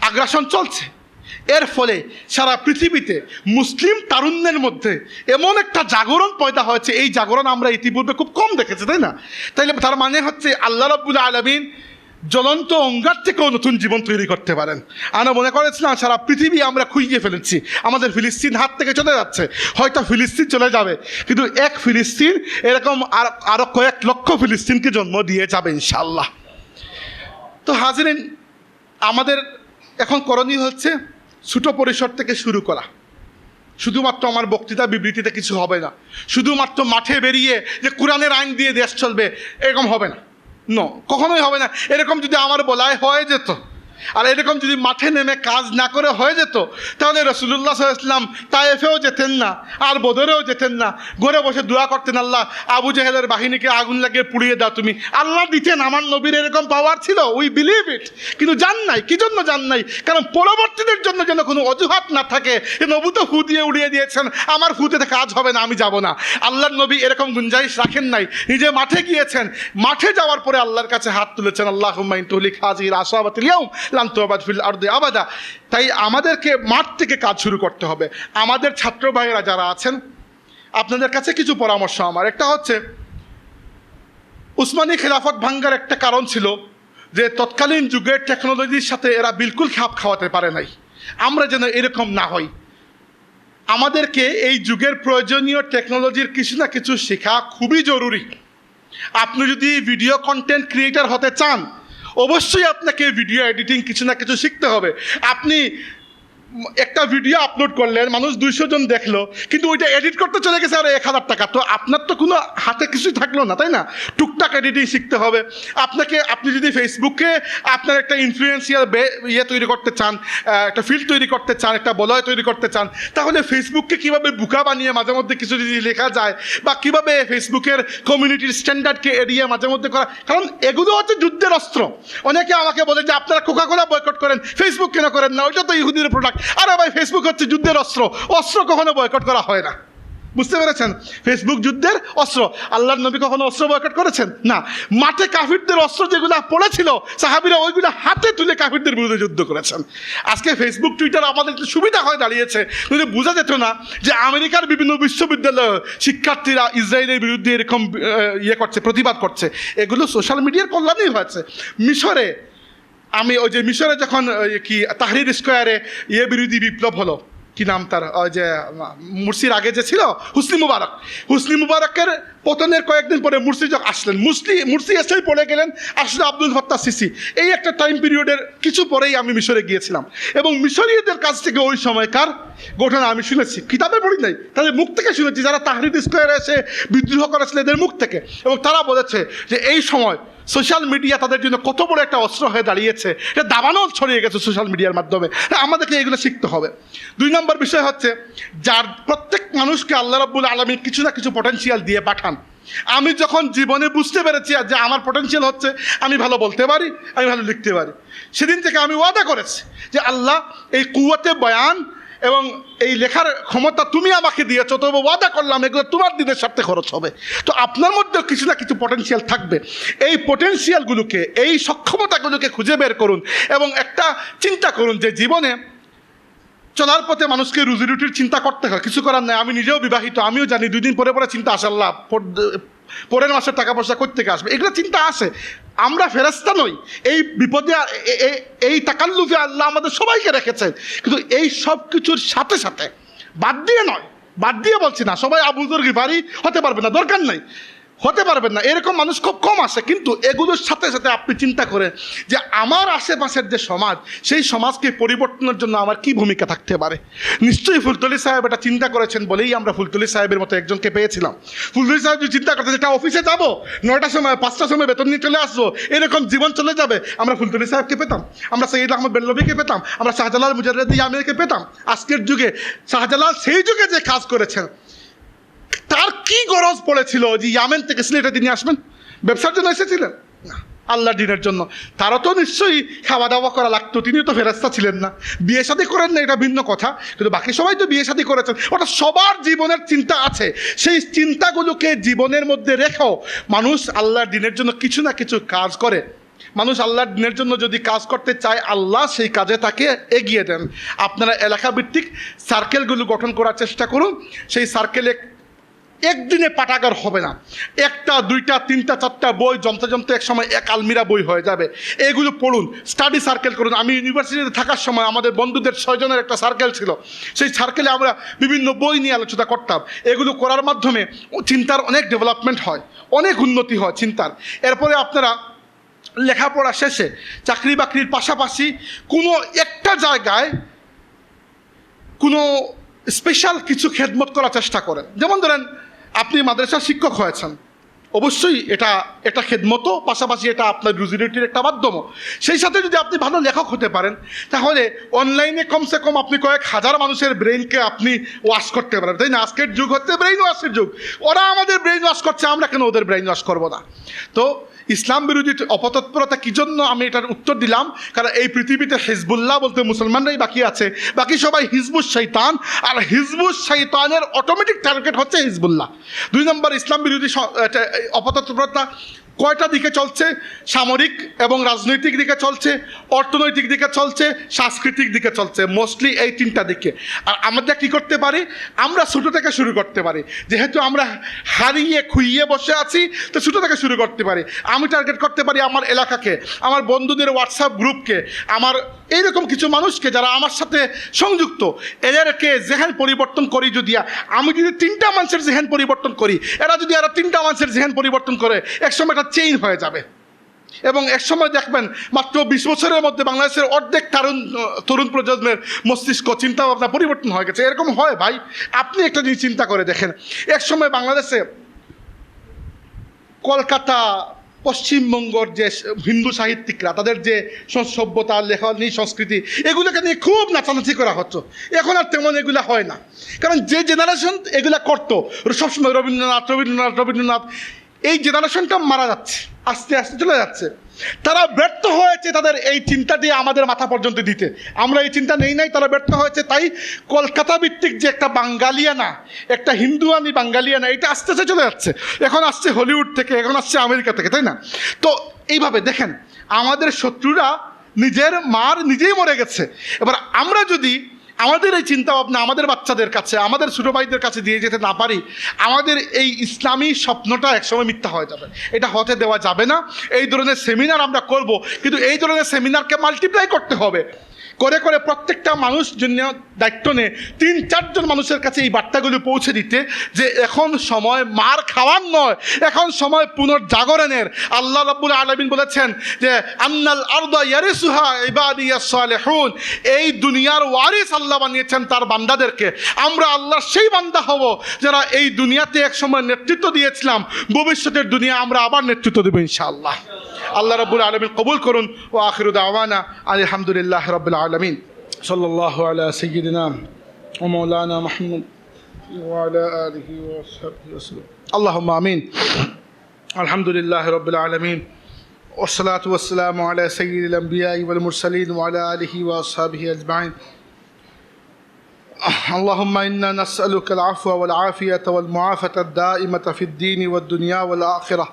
আগ্রাসন চলছে, এর ফলে সারা পৃথিবীতে মুসলিম তারুণ্যের মধ্যে এমন একটা জাগরণ পয়দা হয়েছে, এই জাগরণ আমরা ইতিপূর্বে খুব কম দেখেছি, তাই না? তাইলে তার মানে হচ্ছে আল্লাহ রাব্বুল আলামিন জ্বলন্ত অঙ্গার থেকেও নতুন জীবন তৈরি করতে পারেন। আমরা মনে করেছিলাম সারা পৃথিবী আমরা খুঁজে ফেলেছি, আমাদের ফিলিস্তিন হাত থেকে চলে যাচ্ছে। হয়তো ফিলিস্তিন চলে যাবে, কিন্তু এক ফিলিস্তিন এরকম আরো কয়েক লক্ষ ফিলিস্তিনকে জন্ম দিয়ে যাবে ইনশাআল্লাহ। তো হাজিরিন, আমাদের এখন করণীয় হচ্ছে ছোটো পরিসর থেকে শুরু করা। শুধুমাত্র আমার বক্তৃতা বিবৃতিতে কিছু হবে না, শুধুমাত্র মাঠে বেরিয়ে যে কোরআনের আইন দিয়ে দেশ চলবে এরকম হবে না, কখনোই হবে না। এরকম যদি আমার বলায় হয়ে যেত, আর এরকম যদি মাঠে নেমে কাজ না করে হয়ে যেত, তাহলে রাসূলুল্লাহ সাল্লাল্লাহু আলাইহি ওয়াসাল্লাম তায়েফেও যেতেন না, আর বদরেও যেতেন না, ঘরে বসে দোয়া করতেন, আল্লাহ আবু জেহেলের বাহিনীকে আগুন লাগিয়ে পুড়িয়ে দাও তুমি। আল্লাহ দিতেন, আমার নবীর এরকম পাওয়ার ছিল, উই বিলিভ ইট। কিন্তু জান নাই, কি জন্য জান নাই? কারণ পরবর্তীদের জন্য যেন কোনো অজুহাত না থাকে, এ নবী তো ফু দিয়ে উড়িয়ে দিয়েছেন, আমার ফুতে কাজ হবে না, আমি যাব না। আল্লাহর নবী এরকম গুঞ্জাইশ রাখেন নাই, নিজে মাঠে গিয়েছেন, মাঠে যাওয়ার পরে আল্লাহর কাছে হাত তুলেছেন, আল্লাহুম্মা ইন তুহলিক হাযিহিল আসাবাতিল ইয়াউম লান তুবাদ ফিল আরদি আবাদা। তাই আমাদেরকে মাঠ থেকে কাজ শুরু করতে হবে। আমাদের ছাত্র ভাইয়েরা যারা আছেন, আপনাদের কাছে কিছু পরামর্শ আমার। একটা হচ্ছে, উসমানী খেলাফত ভাঙ্গার একটা কারণ ছিল যে তৎকালীন যুগের টেকনোলজির সাথে এরা বিলকুল খাপ খাওয়াতে পারে নাই। আমরা যেন এরকম না হই। আমাদেরকে এই যুগের প্রয়োজনীয় টেকনোলজির কিছু না কিছু শেখা খুবই জরুরি। আপনি যদি ভিডিও কন্টেন্ট ক্রিয়েটার হতে চান, অবশ্যই আপনাকে ভিডিও এডিটিং কিছু না কিছু শিখতে হবে। আপনি একটা ভিডিও আপলোড করলেন, মানুষ 200 জন দেখলো, কিন্তু ওইটা এডিট করতে চলে গেছে আর 1000 টাকা, তো আপনার তো কোনো হাতে কিছুই থাকলো না, তাই না? টুকটাক এডিটিং শিখতে হবে আপনাকে। আপনি যদি ফেসবুকে আপনার একটা ইনফ্লুয়েন্সিয়াল তৈরি করতে চান, একটা ফিল্ড তৈরি করতে চান, একটা বলয় তৈরি করতে চান, তাহলে ফেসবুককে কীভাবে বোকা বানিয়ে মাঝে মধ্যে কিছু যদি লেখা যায়, বা কীভাবে ফেসবুকের কমিউনিটির স্ট্যান্ডার্ডকে এড়িয়ে মাঝে মধ্যে করা, কারণ এগুলো হচ্ছে যুদ্ধের অস্ত্র। অনেকে আমাকে বলে যে আপনারা কোকাকোলা বয়কট করেন, ফেসবুক কেন করেন না, ওইটা তো ইহুদির প্রোডাক্ট। আরে ভাই, ফেসবুক হচ্ছে যুদ্ধের অস্ত্র, অস্ত্র কখনো বয়কট করা হয় না, বুঝতে পেরেছেন? ফেসবুক যুদ্ধের অস্ত্র। আল্লাহর নবী কখনো অস্ত্র বয়কট করেছেন না। মাঠে কাফিরদের অস্ত্র যেগুলো পড়েছিল, সাহাবীরা ওইগুলো হাতে তুলে কাফিরদের বিরুদ্ধে যুদ্ধ করেছেন। আজকে ফেসবুক টুইটার আমাদের একটু সুবিধা হয়ে দাঁড়িয়েছে, যদি বোঝা যেত না যে আমেরিকার বিভিন্ন বিশ্ববিদ্যালয় শিক্ষার্থীরা ইসরায়েলের বিরুদ্ধে এরকম করছে, প্রতিবাদ করছে, এগুলো সোশ্যাল মিডিয়ার কল্যাণেই হয়েছে। মিশরে আমি ওই যে মিশরে যখন কি তাহরির স্কোয়ারে বিরোধী বিপ্লব হলো, কি নাম তার, ওই যে মুরসির আগে যে ছিল হুসনি মুবারকের পতনের কয়েকদিন পরে মুরসি যখন আসলেন, মুরসি এসেই পড়ে গেলেন, আসলে আব্দুল ফাত্তাহ সিসি। এই একটা টাইম পিরিয়ডের কিছু পরেই আমি মিশরে গিয়েছিলাম, এবং মিশরীয়দের কাছ থেকে ওই সময়কার ঘটনা আমি শুনেছি, কিতাবে পড়ি নাই, তাদের মুখ থেকে শুনেছি, যারা তাহরির স্কোয়ারে এসে বিদ্রোহ করেছিল এদের মুখ থেকে। এবং তারা বলেছে যে এই সময় সোশ্যাল মিডিয়া তাদের জন্য কত বড় একটা অস্ত্র হয়ে দাঁড়িয়েছে, এটা দাবানল ছড়িয়ে গেছে সোশ্যাল মিডিয়ার মাধ্যমে। আমাদেরকে এগুলো শিখতে হবে। 2 নম্বর বিষয় হচ্ছে, যার প্রত্যেক মানুষকে আল্লাহ রাব্বুল আলামিন কিছু না কিছু পটেনশিয়াল দিয়ে পাঠান। আমি যখন জীবনে বুঝতে পেরেছি যে আমার পটেনশিয়াল হচ্ছে আমি ভালো বলতে পারি, আমি ভালো লিখতে পারি, সেদিন থেকে আমি ওয়াদা করেছি যে আল্লাহ, এই কুওয়াতে বয়ান এবং এই লেখার ক্ষমতা তুমি আমাকে দিয়েছো, তবে ওয়াদা করলাম এগুলো তোমার দিনের স্বার্থে খরচ হবে। তো আপনার মধ্যেও কিছু না কিছু পটেনশিয়াল থাকবে, এই পটেনশিয়ালগুলোকে, এই সক্ষমতাগুলোকে খুঁজে বের করুন, এবং একটা চিন্তা করুন যে জীবনে চলার পথে মানুষকে রুজি রুটির চিন্তা করতে হয়, কিছু করার নাই। আমি নিজেও বিবাহিত, আমিও জানি 2 দিন পরে পরে চিন্তা আসে, আল্লাহ পরের মাসের টাকা পয়সা কোথা থেকে আসবে, এগুলো চিন্তা আসে। আমরা ফেরেশতা নই, এই বিপদে এই তাকাল্লুফে আল্লাহ আমাদের সবাইকে রেখেছেন, কিন্তু এই সব কিছুর সাথে সাথে বাদ দিয়ে বলছি না সবাই আবু যর গিফারি হতে পারবে না, দরকার নাই, হতে পারবেন না, এরকম মানুষ খুব কম আসে। কিন্তু এগুলোর সাথে সাথে আপনি চিন্তা করেন যে আমার আশেপাশের যে সমাজ, সেই সমাজকে পরিবর্তনের জন্য আমার কি ভূমিকা থাকতে পারে। নিশ্চয়ই ফুলতলি সাহেব এটা চিন্তা করেছেন বলেই আমরা ফুলতলি সাহেবের মতো একজনকে পেয়েছিলাম। ফুলতলি সাহেব যদি চিন্তা করতেন যেটা অফিসে যাবো 9টার সময় 5টার সময় বেতন নিয়ে চলে আসবো, এরকম জীবন চলে যাবে, আমরা ফুলতলি সাহেবকে পেতাম, আমরা সৈয়দ আহমদ বেল্লভীকে পেতাম, আমরা শাহজালাল মুজাররেদি আমিরকে পেতাম। আজকের যুগে শাহজালাল সেই যুগে যে কাজ করেছেন, তার কি গরজ পড়েছিল যে ইয়ামেন থেকে সিলেটে তিনি আসবেন? ব্যবসার জন্য এসেছিলেন না, আল্লাহ দিনের জন্য। তারও তো নিশ্চয়ই খাওয়া দাওয়া করা লাগতো, তিনিও তো ফেরেশতা ছিলেন না। বিয়ে শাদী করেন না এটা ভিন্ন কথা, কিন্তু বাকি সবাই তো বিয়ে শাদী করেছেন। ওটা সবার জীবনের চিন্তা আছে, সেই চিন্তাগুলোকে জীবনের মধ্যে রেখেও মানুষ আল্লাহর দিনের জন্য কিছু না কিছু কাজ করে। মানুষ আল্লাহর দিনের জন্য যদি কাজ করতে চায়, আল্লাহ সেই কাজে তাকে এগিয়ে দেন। আপনারা এলাকাভিত্তিক সার্কেলগুলো গঠন করার চেষ্টা করুন। সেই সার্কেলে একদিনে পাঠাগার হবে না, 1টা 2টা 3টা 4টা বই জমতে জমতে এক সময় এক আলমিরা বই হয়ে যাবে। এগুলো পড়ুন, স্টাডি সার্কেল করুন। আমি ইউনিভার্সিটিতে থাকার সময় আমাদের বন্ধুদের 6 জনের একটা সার্কেল ছিল, সেই সার্কেলে আমরা বিভিন্ন বই নিয়ে আলোচনা করতাম। এগুলো করার মাধ্যমে চিন্তার অনেক ডেভেলপমেন্ট হয়, অনেক উন্নতি হয় চিন্তার। এরপরে আপনারা লেখাপড়া শেষে চাকরি বাকরির পাশাপাশি কোনো একটা জায়গায় কোনো স্পেশাল কিছু খেদমত করার চেষ্টা করেন। যেমন ধরেন আপনি মাদ্রাসার শিক্ষক হয়েছেন, অবশ্যই এটা খেদমতও, পাশাপাশি এটা আপনার রুজিরুটির একটা মাধ্যমও। সেই সাথে যদি আপনি ভালো লেখক হতে পারেন, তাহলে অনলাইনে কমসে কম আপনি কয়েক হাজার মানুষের ব্রেইনকে আপনি ওয়াশ করতে পারেন, তাই না? আজকের যুগ হচ্ছে ব্রেইন ওয়াশের যুগ। ওরা আমাদের ব্রেইন ওয়াশ করছে, আমরা কেন ওদের ব্রেইন ওয়াশ করবো না? তো ইসলাম বিরোধী অপতৎপরতা কী জন্য আমি এটার উত্তর দিলাম, কারণ এই পৃথিবীতে হিজবুল্লাহ বলতে মুসলমানরাই বাকি আছে, বাকি সবাই হিজবুস শয়তান। আর হিজবুস শয়তানের অটোমেটিক টার্গেট হচ্ছে হিজবুল্লাহ। 2 নম্বর ইসলাম বিরোধী অপতৎপরতা, কয়টা দিকে চলছে? সামরিক এবং রাজনৈতিক দিকে চলছে, অর্থনৈতিক দিকে চলছে, সাংস্কৃতিক দিকে চলছে, মোস্টলি এই তিনটা দিকে। আর আমরা কি করতে পারি? আমরা ছোটো থেকে শুরু করতে পারি, যেহেতু আমরা হারিয়ে খুইয়ে বসে আছি, তো ছোটো থেকে শুরু করতে পারি। আমি টার্গেট করতে পারি আমার এলাকাকে, আমার বন্ধুদের হোয়াটসঅ্যাপ গ্রুপকে, আমার এইরকম কিছু মানুষকে যারা আমার সাথে সংযুক্ত, এদেরকে জেহেন পরিবর্তন করি। যদি আমি যদি 3টা মানুষের জেহেন পরিবর্তন করি, এরা যদি আরো 3টা মানুষের জেহেন পরিবর্তন করে, একসময় এটা চেইন হয়ে যাবে। এবং একসময় দেখবেন মাত্র 20 বছরের মধ্যে বাংলাদেশের অর্ধেক তরুণ প্রজন্মের মস্তিষ্ক, চিন্তা ভাবনা পরিবর্তন হয়ে গেছে। এরকম হয় ভাই, আপনি একটা জিনিস চিন্তা করে দেখেন, একসময় বাংলাদেশে কলকাতা, পশ্চিমবঙ্গর যে হিন্দু সাহিত্যিকরা, তাদের যে সভ্যতা, লেখনী, সংস্কৃতি, এগুলোকে নিয়ে খুব নাচানাচি করা হতো। এখন আর তেমন এগুলো হয় না, কারণ যে জেনারেশন এগুলা করতো সবসময় রবীন্দ্রনাথ, এই জেনারেশনটা মারা যাচ্ছে, আস্তে আস্তে চলে যাচ্ছে। তারা ব্যর্থ হয়েছে তাদের এই চিন্তাটি আমাদের মাথা পর্যন্ত দিতে। আমরা এই চিন্তা নেই নাই, তারা ব্যর্থ হয়েছে। তাই কলকাতা ভিত্তিক যে একটা বাঙালিয়ানা, একটা হিন্দুয়ানি বাঙালিয়ানা, এটা আস্তে আস্তে চলে যাচ্ছে। এখন আসছে হলিউড থেকে, এখন আসছে আমেরিকা থেকে, তাই না? তো এইভাবে দেখেন, আমাদের শত্রুরা নিজের মার নিজেই মরে গেছে। এবার আমরা যদি আমাদের এই চিন্তা ভাবনা আমাদের বাচ্চাদের কাছে, আমাদের ছোটো ভাইদের কাছে দিয়ে যেতে না পারি, আমাদের এই ইসলামী স্বপ্নটা একসময় মিথ্যা হয়ে যাবে। এটা হতে দেওয়া যাবে না। এই ধরনের সেমিনার আমরা করব, কিন্তু এই ধরনের সেমিনারকে মাল্টিপ্লাই করতে হবে। করে করে প্রত্যেকটা মানুষ জন্য দায়িত্ব নিয়ে 3-4 জন মানুষের কাছে এই বার্তাগুলো পৌঁছে দিতে, যে এখন সময় মার খাওয়ার নয়, এখন সময় পুনর্জাগরণের। আল্লাহ রাব্বুল আলামিন বলেছেন যে আন্নাল আরদা ইয়ারিসুহা ইবাদিয়াস সালিহুন, এই দুনিয়ার ওয়ারিস আল্লাহ বানিয়েছেন তার বান্দাদেরকে। আমরা আল্লাহর সেই বান্দা হব যারা এই দুনিয়াতে এক সময় নেতৃত্ব দিয়েছিলাম, ভবিষ্যতের দুনিয়া আমরা আবার নেতৃত্ব দেব ইনশাআল্লাহ। আল্লাহ রাব্বুল আলামিন কবুল করুন। ও আখিরু দাওয়ানা আলহামদুলিল্লাহি রাব্বিল আলামিন। সাল্লাল্লাহু আলা সাইয়্যিদিনা ওয়া মাওলানা মুহাম্মদ ওয়া আলা আলিহি ওয়া সাহবিহি ওয়াসাল্লাম। আল্লাহুম্মা আমিন। আলহামদুলিল্লাহি রাব্বিল আলামিন ওয়াসসালাতু ওয়াসসালামু আলা সাইয়্যিদিল আমবিয়াই ওয়াল মুরসালিন ওয়া আলা আলিহি ওয়া আসহাবিহি আজমাইন। اللهم إنا نسألك العفو والعافية والمعافاة الدائمة في الدين والدنيا والآخرة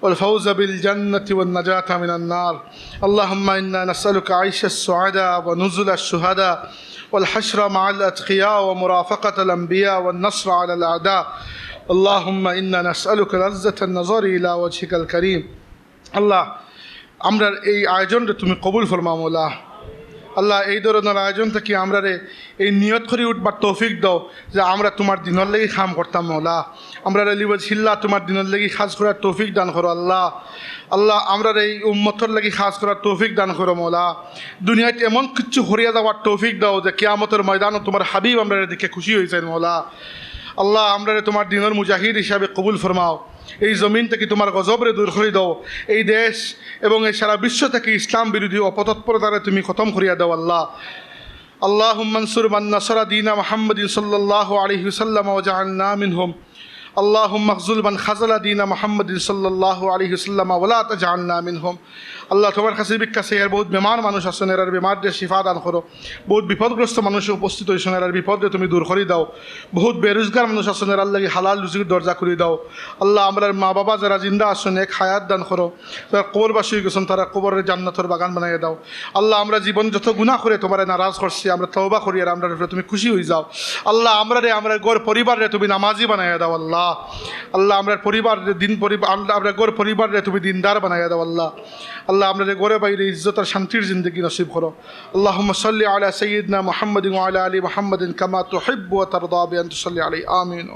والفوز بالجنة والنجاة من النار. اللهم إنا نسألك عيش السعداء ونزل الشهداء والحشر مع الأتقياء ومرافقة الأنبياء والنصر على الأعداء. اللهم إنا نسألك لذة النظر إلى وجهك الكريم. الله আমরা এই আয়োজনটা তুমি কবুল ফরমাও মওলা। আল্লাহ, এই ধরনের আয়োজন থেকে আমরা এই নিয়ত করে উঠবার তৌফিক দাও যে আমরা তোমার দিনের লেগে কাম করতাম মওলা। আমরা লিবাজ হিল্লা তোমার দিনের লেগে খাস করার তৌফিক দান করো আল্লাহ। আল্লাহ, আমরা এই উম্মতের লেগে খাস করার তৌফিক দান করো মওলা। দুনিয়াতে এমন কিছু হরিয়া যাওয়ার তৌফিক দাও যে কিয়ামতের ময়দানও তোমার হাবিব আমরা দিকে খুশি হয়েছেন মওলা। আল্লাহ, আমরা তোমার দিনের মুজাহিদ হিসাবে কবুল ফরমাও। এই জমিন থেকে তোমার গজবরে দূর করে দাও। এই দেশ এবং এই সারা বিশ্ব থেকে ইসলাম বিরোধী অপতৎপরতারে তুমি খতম করিয়া দাও আল্লাহ। আল্লাহুম্মা আনসুর মান নাসারা দীনা মুহাম্মাদিন সাল্লাল্লাহু আলাইহি ওয়াসাল্লাম ওয়া জাআলনা মিনহুম। আল্লাহুম্মা খযুল মান খাযালা দীনা মুহাম্মাদিন সাল্লাল্লাহু আলাইহি ওয়াসাল্লাম ওয়া লা তাজআলনা মিনহুম। আল্লাহ, তোমার কাছে ভিক্ষা চাই, বহুত বেমার মানুষ আছেন, এরার বেমারদের শিফা দান করো। বহুত বিপদগ্রস্ত মানুষ উপস্থিত হয়েছেন, এরার বিপদে তুমি দূর করে দাও। বহুত বেরোজগার মানুষ আছেন, এরার লাগি হালাল রুজির দরজা করে দাও। আল্লাহ, আমরা মা বাবা যারা জিন্দা আছেন এক হায়াত দান করো। যারা কবরবাসী হয়ে গেছেন তারা কবরের জান্নাতের বাগান বানিয়ে দাও। আল্লাহ, আমরা জীবন যত গুনাহ করে তোমার নারাজ করছি, আমরা তওবা করি আর আমরা তুমি খুশি হয়ে যাও। আল্লাহ, আমরা গড় পরিবারে তুমি নামাজি বানাইয়া দাও আল্লাহ। আল্লাহ, আমরা পরিবার দিন পরিবার আমরা গড় পরিবারে তুমি দিনদার বানাইয়া দাও আল্লাহ। আল্লাহ, আমরা গড়ে বাইরে ইজ্জত আর শান্তির জিন্দগি নসিব করো। আল্লাহুম্মা সাল্লি আলা সাইয়্যিদিনা মুহাম্মাদিন ওয়া আলা আলি মুহাম্মাদিন কামা তুহিব্বু ওয়া তারদা বি আন তুসাল্লি আলাইহি। আমিন।